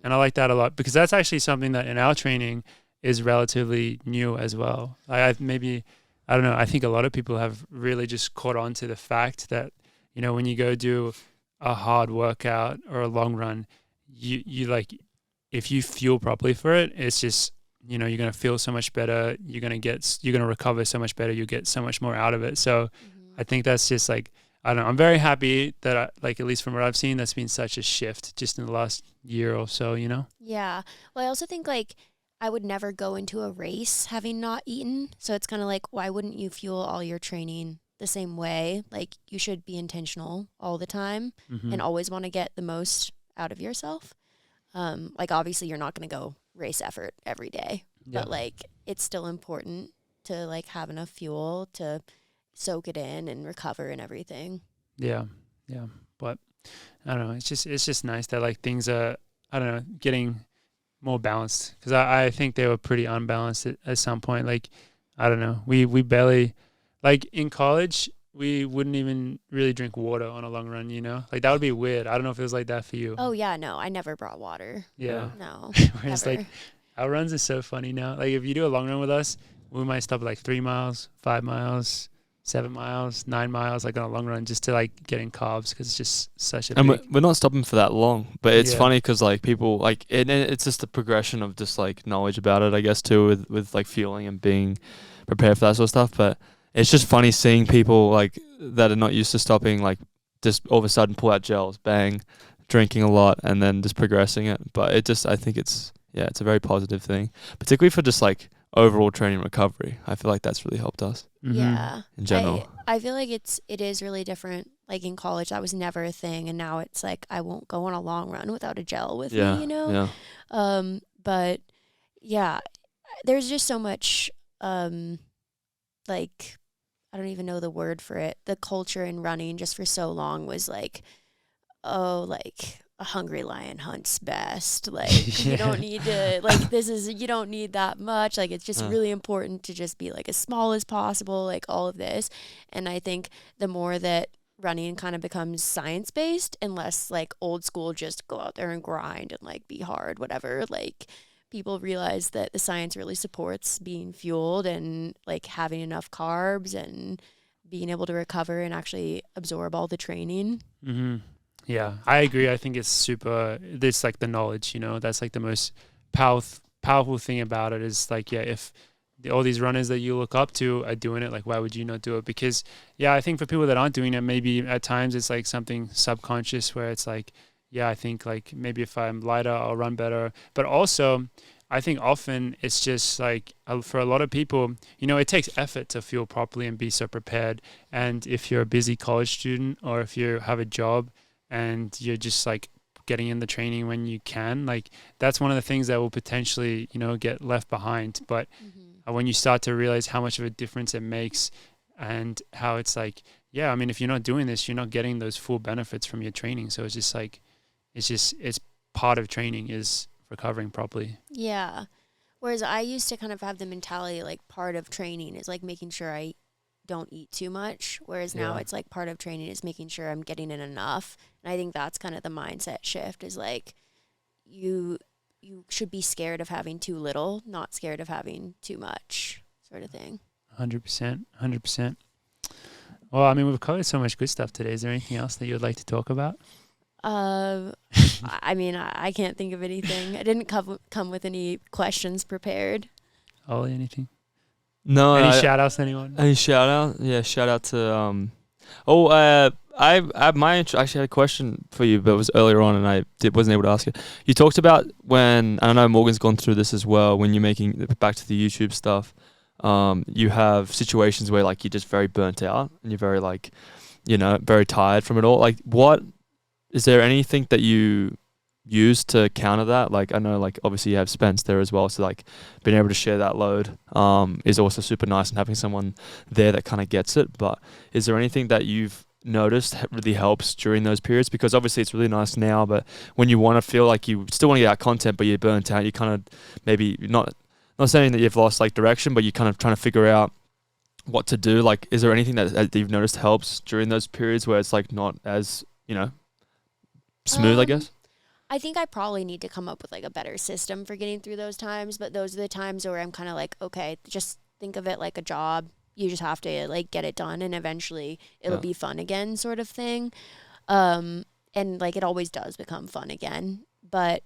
And I like that a lot because that's actually something that in our training is relatively new as well. I don't know, I think a lot of people have really just caught on to the fact that, you know, when you go do a hard workout or a long run, you like, if you fuel properly for it, it's just, you know, you're going to feel so much better. You're going to recover so much better. You get so much more out of it. So I think that's just like, I don't know. I'm very happy that like, at least from what I've seen, that's been such a shift just in the last year or so, you know? Yeah. Well, I also think like I would never go into a race having not eaten. So it's kind of like, why wouldn't you fuel all your training the same way? Like you should be intentional all the time and always want to get the most out of yourself. Like obviously you're not going to go race effort every day, but like it's still important to like have enough fuel to soak it in and recover and everything. Yeah. But I don't know. It's just nice that like things are, I don't know, getting more balanced, because I think they were pretty unbalanced at some point. Like, I don't know. We barely, like in college, we wouldn't even really drink water on a long run, you know? Like that would be weird. I don't know if it was like that for you. Oh yeah, no, I never brought water. Yeah. No. Whereas never. like our runs are so funny now. Like if you do a long run with us, we might stop at like 3 miles, 5 miles, 7 miles, 9 miles, like on a long run, just to like get in carbs, because it's just such a And big... we're not stopping for that long, but it's Yeah. funny because like people like it's just the progression of just like knowledge about it, I guess, too, with like fueling and being prepared for that sort of stuff. But it's just funny seeing people like that are not used to stopping, like just all of a sudden pull out gels, bang, drinking a lot, and then just progressing it. But it just, I think it's a very positive thing, particularly for just like overall training recovery. I feel like that's really helped us Yeah. in general. I feel like it is really different. Like in college, that was never a thing, and now it's like I won't go on a long run without a gel with me, you know? Yeah. But yeah, there's just so much like I don't even know the word for it. The culture in running just for so long was like, oh, like a hungry lion hunts best. Like you don't need to, like you don't need that much. Like it's just really important to just be like as small as possible, like all of this. And I think the more that running kind of becomes science-based and less like old school, just go out there and grind and like be hard, whatever, like people realize that the science really supports being fueled and like having enough carbs and being able to recover and actually absorb all the training. Yeah, I agree. I think it's super, this like the knowledge, you know, that's like the most powerful thing about it is like, if all these runners that you look up to are doing it, like why would you not do it? Because I think for people that aren't doing it, maybe at times it's like something subconscious where it's like, I think like maybe if I'm lighter, I'll run better. But also, I think often it's just like for a lot of people, you know, it takes effort to fuel properly and be so prepared. And if you're a busy college student or if you have a job and you're just like getting in the training when you can, like that's one of the things that will potentially, you know, get left behind. But when you start to realize how much of a difference it makes and how it's like, I mean, if you're not doing this, you're not getting those full benefits from your training. So it's just like, it's part of training is recovering properly. Yeah. Whereas I used to kind of have the mentality like part of training is like making sure I don't eat too much. Whereas now it's like part of training is making sure I'm getting in enough. And I think that's kind of the mindset shift is like you should be scared of having too little, not scared of having too much sort of thing. 100%. Well, I mean, we've covered so much good stuff today. Is there anything else that you would like to talk about? I mean, I can't think of anything. I didn't come with any questions prepared. Ollie, anything? No. Any shout outs to anyone? Any shout out? Yeah, shout out to I actually had a question for you, but it was earlier on and I wasn't able to ask it. You talked about when, I know Morgan's gone through this as well, when you're making back to the YouTube stuff, you have situations where like you're just very burnt out and you're very like, you know, very tired from it all. Like is there anything that you use to counter that? Like I know like obviously you have Spence there as well, so like being able to share that load is also super nice and having someone there that kind of gets it. But is there anything that you've noticed really helps during those periods? Because obviously it's really nice now, but when you want to feel like you still want to get out content, but you're burnt out, you kind of maybe not saying that you've lost like direction, but you're kind of trying to figure out what to do. Like, is there anything that you've noticed helps during those periods where it's like not as, smooth, I guess? I think I probably need to come up with like a better system for getting through those times, but those are the times where I'm kind of like, okay, just think of it like a job. You just have to like get it done, and eventually it'll be fun again, sort of thing. And like it always does become fun again, but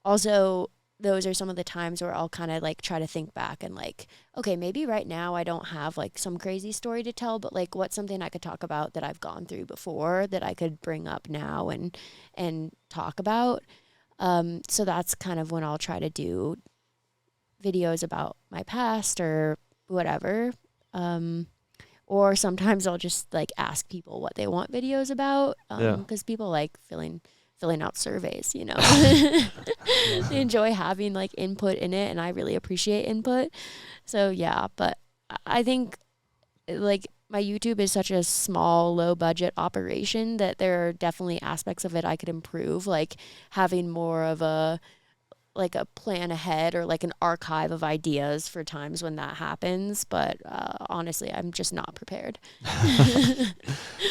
also those are some of the times where I'll kind of like try to think back and like, okay, maybe right now I don't have like some crazy story to tell, but like what's something I could talk about that I've gone through before that I could bring up now and talk about. So that's kind of when I'll try to do videos about my past or whatever. Or sometimes I'll just like ask people what they want videos about. Because people like filling out surveys, they enjoy having like input in it, and I really appreciate input. So yeah, but I think like my YouTube is such a small, low budget operation that there are definitely aspects of it I could improve, like having more of a plan ahead or like an archive of ideas for times when that happens. But honestly, I'm just not prepared.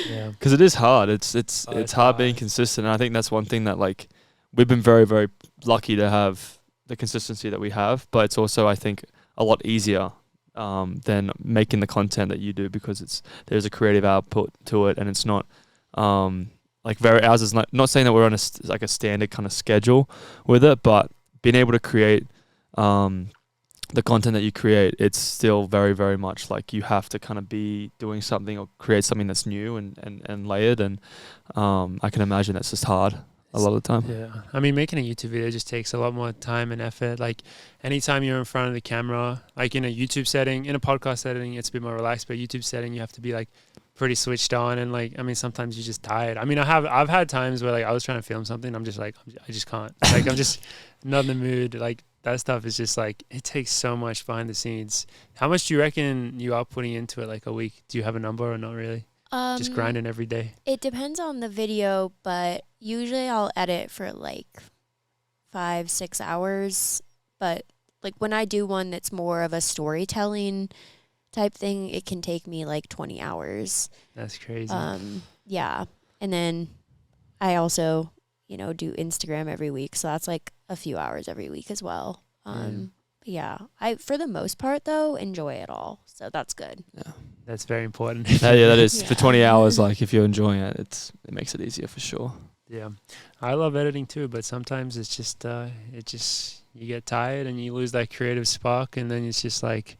Yeah, because it is hard. It's hard being consistent. And I think that's one thing that like we've been very, very lucky to have the consistency that we have. But it's also, I think, a lot easier than making the content that you do, because there's a creative output to it, and it's not like ours is not saying that we're on a standard kind of schedule with it, but being able to create the content that you create, it's still very, very much like you have to kind of be doing something or create something that's new and layered. And I can imagine that's just hard a lot of the time. Yeah. I mean, making a YouTube video just takes a lot more time and effort. Like anytime you're in front of the camera, like in a YouTube setting, in a podcast setting, it's a bit more relaxed, but YouTube setting, you have to be like pretty switched on. And like, I mean, sometimes you're just tired. I mean, I've had times where like I was trying to film something. I'm just like, I just can't. Like, I'm just not in the mood. Like that stuff is just like, it takes so much behind the scenes. How much do you reckon you are putting into it like a week? Do you have a number or not really? Just grinding every day? It depends on the video, but usually I'll edit for like 5-6 hours. But like when I do one that's more of a storytelling type thing, it can take me like 20 hours. That's crazy. Yeah. And then I also, do Instagram every week. So that's like a few hours every week as well. Yeah. I, for the most part though, enjoy it all. So that's good. Yeah. That's very important. Yeah, that is. For 20 hours, like if you're enjoying it, it makes it easier for sure. Yeah. I love editing too, but sometimes it's just, you get tired and you lose that creative spark, and then it's just like,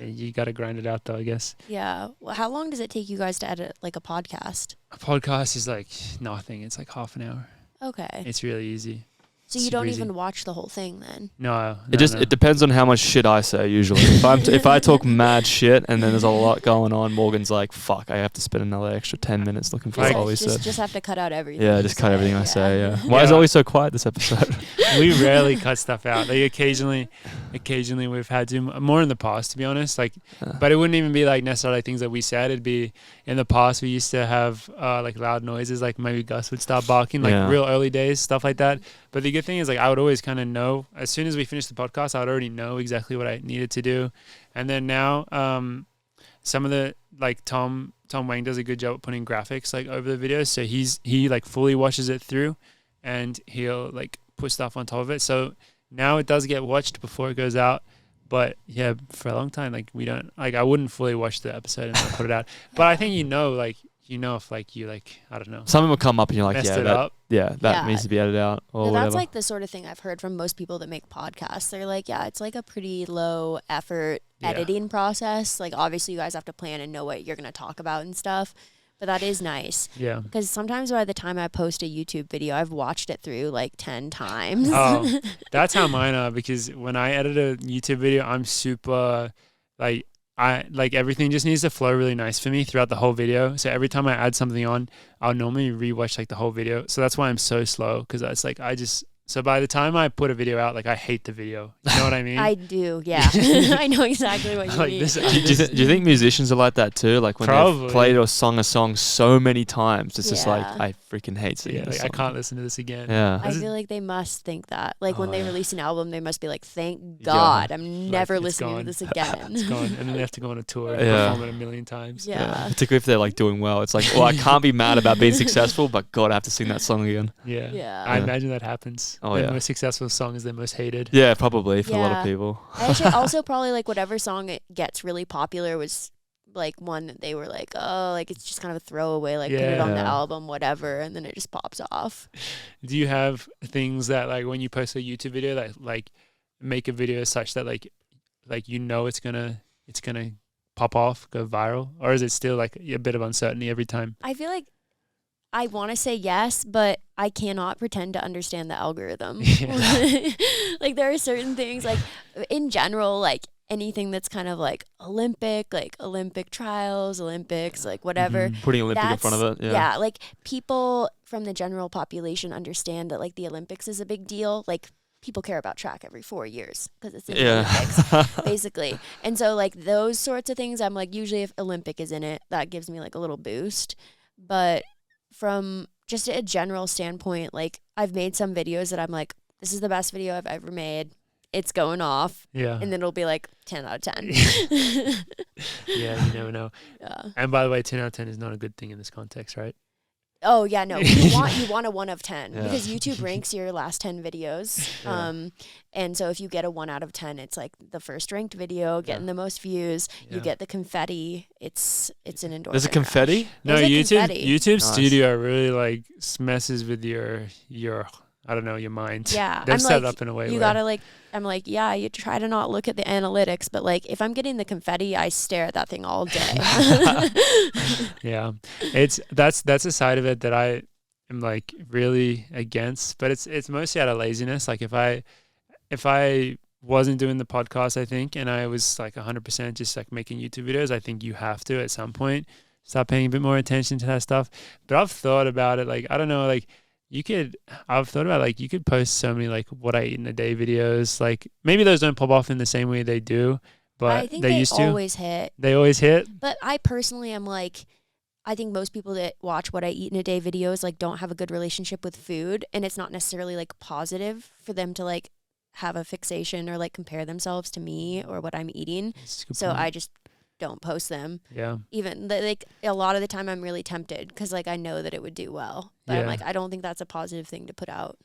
you got to grind it out though, I guess. Yeah. Well, how long does it take you guys to edit like a podcast? A podcast is like nothing. It's like half an hour. Okay. It's really easy. So you don't even watch the whole thing then? No. It depends on how much shit I say usually. If I talk mad shit and then there's a lot going on, Morgan's like, fuck, I have to spend another extra 10 minutes looking for what Ollie said. Just have to cut out everything. Yeah, just cut everything I say, yeah. Why is Ollie so quiet this episode? We rarely cut stuff out. Like occasionally we've had to, more in the past to be honest, like, but it wouldn't even be like necessarily things that we said. It'd be in the past we used to have like loud noises, like maybe Gus would start barking, like real early days, stuff like that. But the good thing is like I would always kind of know as soon as we finished the podcast, I would already know exactly what I needed to do. And then now some of the like Tom Wang does a good job at putting graphics like over the videos, so he like fully watches it through and he'll like put stuff on top of it. So now it does get watched before it goes out. But yeah, for a long time, like we don't, like I wouldn't fully watch the episode and then put it out. But I think if like you like, I don't know, something will come up and you're like, that needs to be edited out or whatever. That's like the sort of thing I've heard from most people that make podcasts. They're like, it's like a pretty low effort editing process. Like obviously you guys have to plan and know what you're going to talk about and stuff. But that is nice. Yeah. Because sometimes by the time I post a YouTube video, I've watched it through like 10 times. Oh, that's how mine are. Because when I edit a YouTube video, I'm super like everything just needs to flow really nice for me throughout the whole video. So every time I add something on, I'll normally rewatch like the whole video. So that's why I'm so slow, because it's like I So by the time I put a video out, like I hate the video. You know what I mean? I do, yeah. I know exactly what you Like mean. this, Do you think musicians are like that too? Like when Probably. they've played or sung a song so many times, it's just like, Yeah. I freaking hate singing yeah, this like, I song. can't listen to this again. Yeah. I feel like they must think that. Like when Oh, they yeah. release an album, they must be like, thank Yeah. God, I'm Like, never it's listening gone. to this again. It's gone, and then they have to go on a tour and Yeah. perform it a million times. Yeah. Particularly if they're like doing well. It's like, well, I can't be mad about being successful, but God, I have to sing that song again. Yeah. Yeah. I Yeah. imagine that happens. Oh, The yeah. most successful song is the most hated. Yeah, probably for a lot Yeah. of people. I actually also probably like whatever song it gets really popular was like one that they were like, oh, like it's just kind of a throwaway, like put it on the Yeah. album, whatever, and then it just pops off. Do you have things that like when you post a YouTube video that like make a video such that like you know it's gonna pop off, go viral, or is it still like a bit of uncertainty every time? I feel like I want to say yes, but I cannot pretend to understand the algorithm. Yeah. Like there are certain things like in general, like anything that's kind of like Olympic trials, Olympics, like whatever. Mhm. Putting Olympic in front of it. Yeah. Like people from the general population understand that like the Olympics is a big deal. Like people care about track every 4 years because it's in the Olympics, basically. And so like those sorts of things, I'm like usually if Olympic is in it, that gives me like a little boost. But from just a general standpoint, like I've made some videos that I'm like, this is the best video I've ever made. It's going off. Yeah. And then it'll be like 10 out of 10. Yeah, you never know. Yeah. And by the way, 10 out of 10 is not a good thing in this context, right? Oh yeah, no. You want a 1 of 10 Yeah. because YouTube ranks your last 10 videos. Yeah. And so if you get a 1 out of 10, it's like the first ranked video, getting the most views. Yeah. You get the confetti. It's an endorphin. There's a confetti? No, There's a YouTube confetti. YouTube Nice. Studio really like messes with your I don't know, your mind. Yeah, They've I'm set it like, up in a way You where gotta like. I'm like, yeah. You try to not look at the analytics, but like, if I'm getting the confetti, I stare at that thing all day. yeah. That's a side of it that I am like really against, but it's mostly out of laziness. Like if I wasn't doing the podcast, I think, and I was like 100% just like making YouTube videos, I think you have to at some point start paying a bit more attention to that stuff. But I've thought about it, like I don't know, like I've thought about like you could post so many like what I eat in a day videos. Like maybe those don't pop off in the same way they do, but I think they used to. always hit. They always hit. But I personally am like, I think most people that watch what I eat in a day videos like don't have a good relationship with food, and it's not necessarily like positive for them to like have a fixation or like compare themselves to me or what I'm eating. That's a good So point. I just don't post them. Yeah. Even like a lot of the time I'm really tempted because like I know that it would do well, but I'm Yeah. like I don't think that's a positive thing to put out.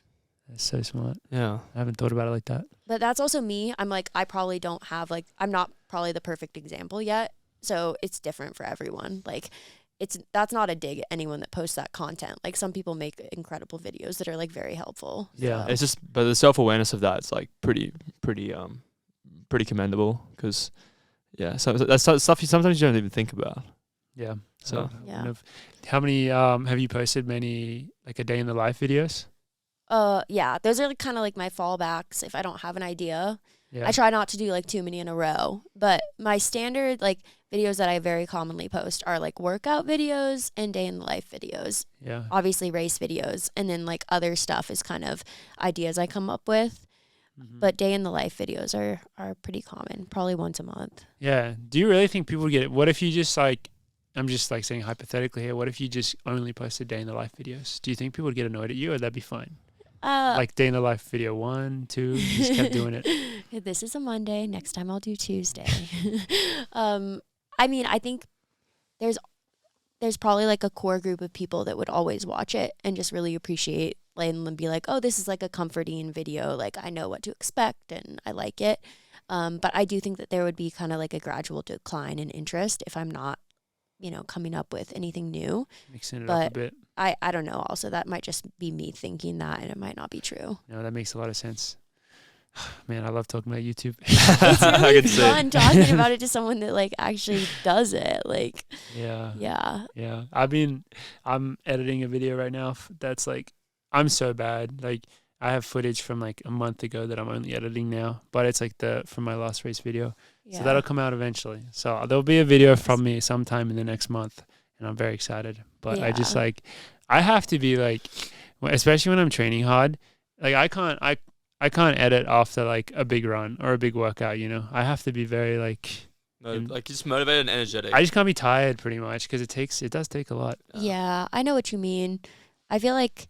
That's so smart. Yeah. I haven't thought about it like that. But that's also me. I'm like I probably don't have like I'm not probably the perfect example yet. So it's different for everyone. Like that's not a dig at anyone that posts that content. Like some people make incredible videos that are like very helpful. Yeah. So. It's just, but the self-awareness of that is like pretty commendable because, yeah, so that's stuff you sometimes you don't even think about. Yeah. So Yeah. How many have you posted many like a day in the life videos? Yeah, those are like, kind of like my fallbacks if I don't have an idea. Yeah. I try not to do like too many in a row, but my standard like videos that I very commonly post are like workout videos and day in the life videos. Yeah. Obviously race videos, and then like other stuff is kind of ideas I come up with. Mhm. But day in the life videos are pretty common, probably once a month. Yeah. Do you really think people would get it? What if you just like, I'm just like saying hypothetically here, what if you just only posted day in the life videos? Do you think people would get annoyed at you, or that'd be fine? Like day in the life video 1, 2, just kept doing it. This is a Monday. Next time I'll do Tuesday. I mean, I think there's probably like a core group of people that would always watch it and just really appreciate and be like, oh, this is like a comforting video. Like I know what to expect and I like it. But I do think that there would be kind of like a gradual decline in interest if I'm not, coming up with anything new. Mixing it up a But bit. I don't know. Also, that might just be me thinking that, and it might not be true. No, that makes a lot of sense. Man, I love talking about YouTube. It's I really can see. fun talking about it to someone that like actually does it. Like, Yeah. yeah. Yeah. I'm editing a video right now that's like, I'm so bad. Like, I have footage from like a month ago that I'm only editing now, but it's like from my last race video. So that'll come out eventually. So there'll be a video from me sometime in the next month, and I'm very excited. But I just Yeah. like, I have to be like, especially when I'm training hard, like I can't edit after like a big run or a big workout. I have to be very like. Like just motivated and energetic. I just can't be tired pretty much because it does take a lot. Yeah, I know what you mean. I feel like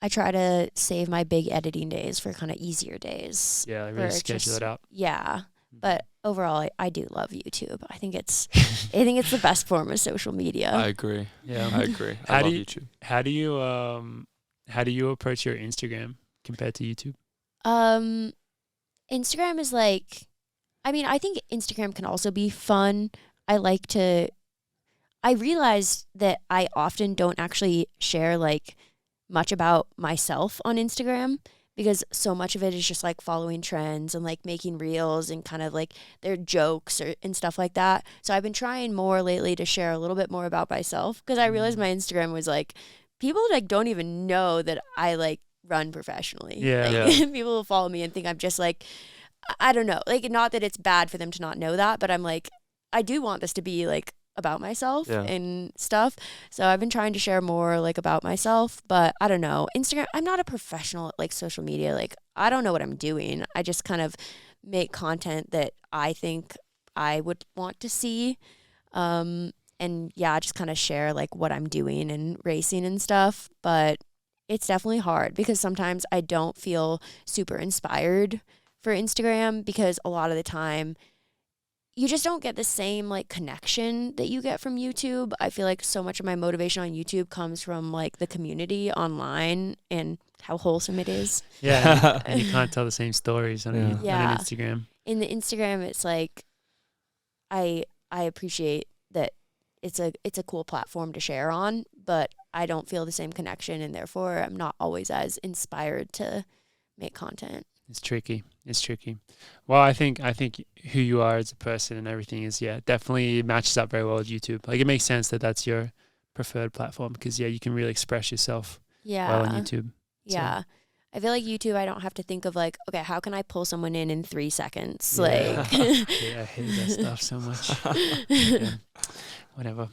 I try to save my big editing days for kind of easier days. Yeah, I where really it's schedule just- it out. Yeah, but overall, I do love YouTube. I think it's the best form of social media. I agree. Yeah. I agree. How I do love you- YouTube. How do you approach your Instagram compared to YouTube? Instagram is like, I mean, I think Instagram can also be fun. I realize that I often don't actually share like much about myself on Instagram because so much of it is just like following trends and like making reels and kind of like their jokes and stuff like that. So I've been trying more lately to share a little bit more about myself because I realized my Instagram was like, people like don't even know that I like run professionally. Yeah. Like, people will follow me and think I'm just like, I don't know, like not that it's bad for them to not know that, but I'm like, I do want this to be like about myself and stuff. So I've been trying to share more like about myself, but I don't know. Instagram, I'm not a professional at like social media. Like I don't know what I'm doing. I just kind of make content that I think I would want to see. And yeah, just kind of share like what I'm doing and racing and stuff. But it's definitely hard because sometimes I don't feel super inspired for Instagram because a lot of the time you just don't get the same like connection that you get from YouTube. I feel like so much of my motivation on YouTube comes from like the community online and how wholesome it is. Yeah, and you can't tell the same stories on an Yeah. Instagram. In the Instagram, it's like I appreciate that it's a cool platform to share on, but I don't feel the same connection and therefore I'm not always as inspired to make content. It's tricky. Well, I think who you are as a person and everything is definitely matches up very well with YouTube. Like it makes sense that that's your preferred platform because you can really express yourself well on YouTube. Yeah. I feel like YouTube, I don't have to think of like, okay, how can I pull someone in 3 seconds? Yeah. Like, I hate that stuff so much. Yeah. Whatever.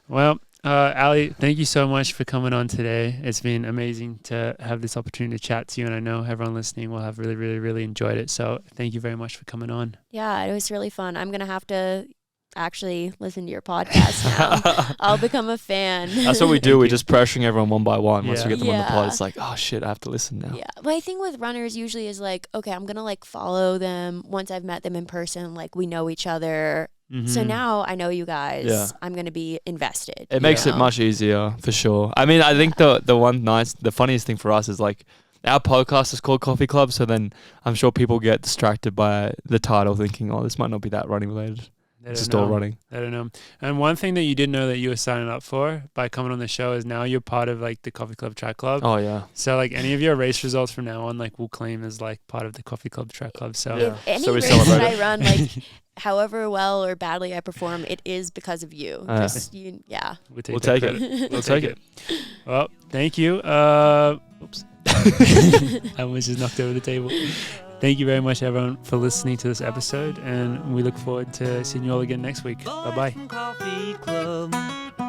Well, Allie, thank you so much for coming on today. It's been amazing to have this opportunity to chat to you, and I know everyone listening will have really, really, really enjoyed it. So thank you very much for coming on. yeah, it was really fun. I'm going to have to actually listen to your podcast now. I'll become a fan. That's what we do. We're just pressuring everyone one by one. Once Yeah. we get them on the pod, Yeah. it's like, oh shit, I have to listen now. Yeah. My thing with runners usually is like, okay, I'm going to like follow them once I've met them in person. Like we know each other. So Mhm. now I know you guys. Yeah. I'm going to be invested. It makes it know? much easier for sure. I mean, I think the funniest thing for us is like our podcast is called Coffee Club, so then I'm sure people get distracted by the title, thinking, oh, this might not be that running related. They It's don't just all know. running. I don't know. And one thing that you didn't know that you were signing up for by coming on the show is now you're part of like the Coffee Club Track Club. Oh yeah. So like any of your race results from now on, like we'll claim as like part of the Coffee Club Track Club. So Yeah. If any So we race that celebrate I run, like however well or badly I perform, it is because of you. Just you, yeah. we'll We'll that take it. credit. We'll take it. Well, thank you. Oops. I almost just knocked over the table. Thank you very much, everyone, for listening to this episode, and we look forward to seeing you all again next week. Bye-bye. Coffee Club.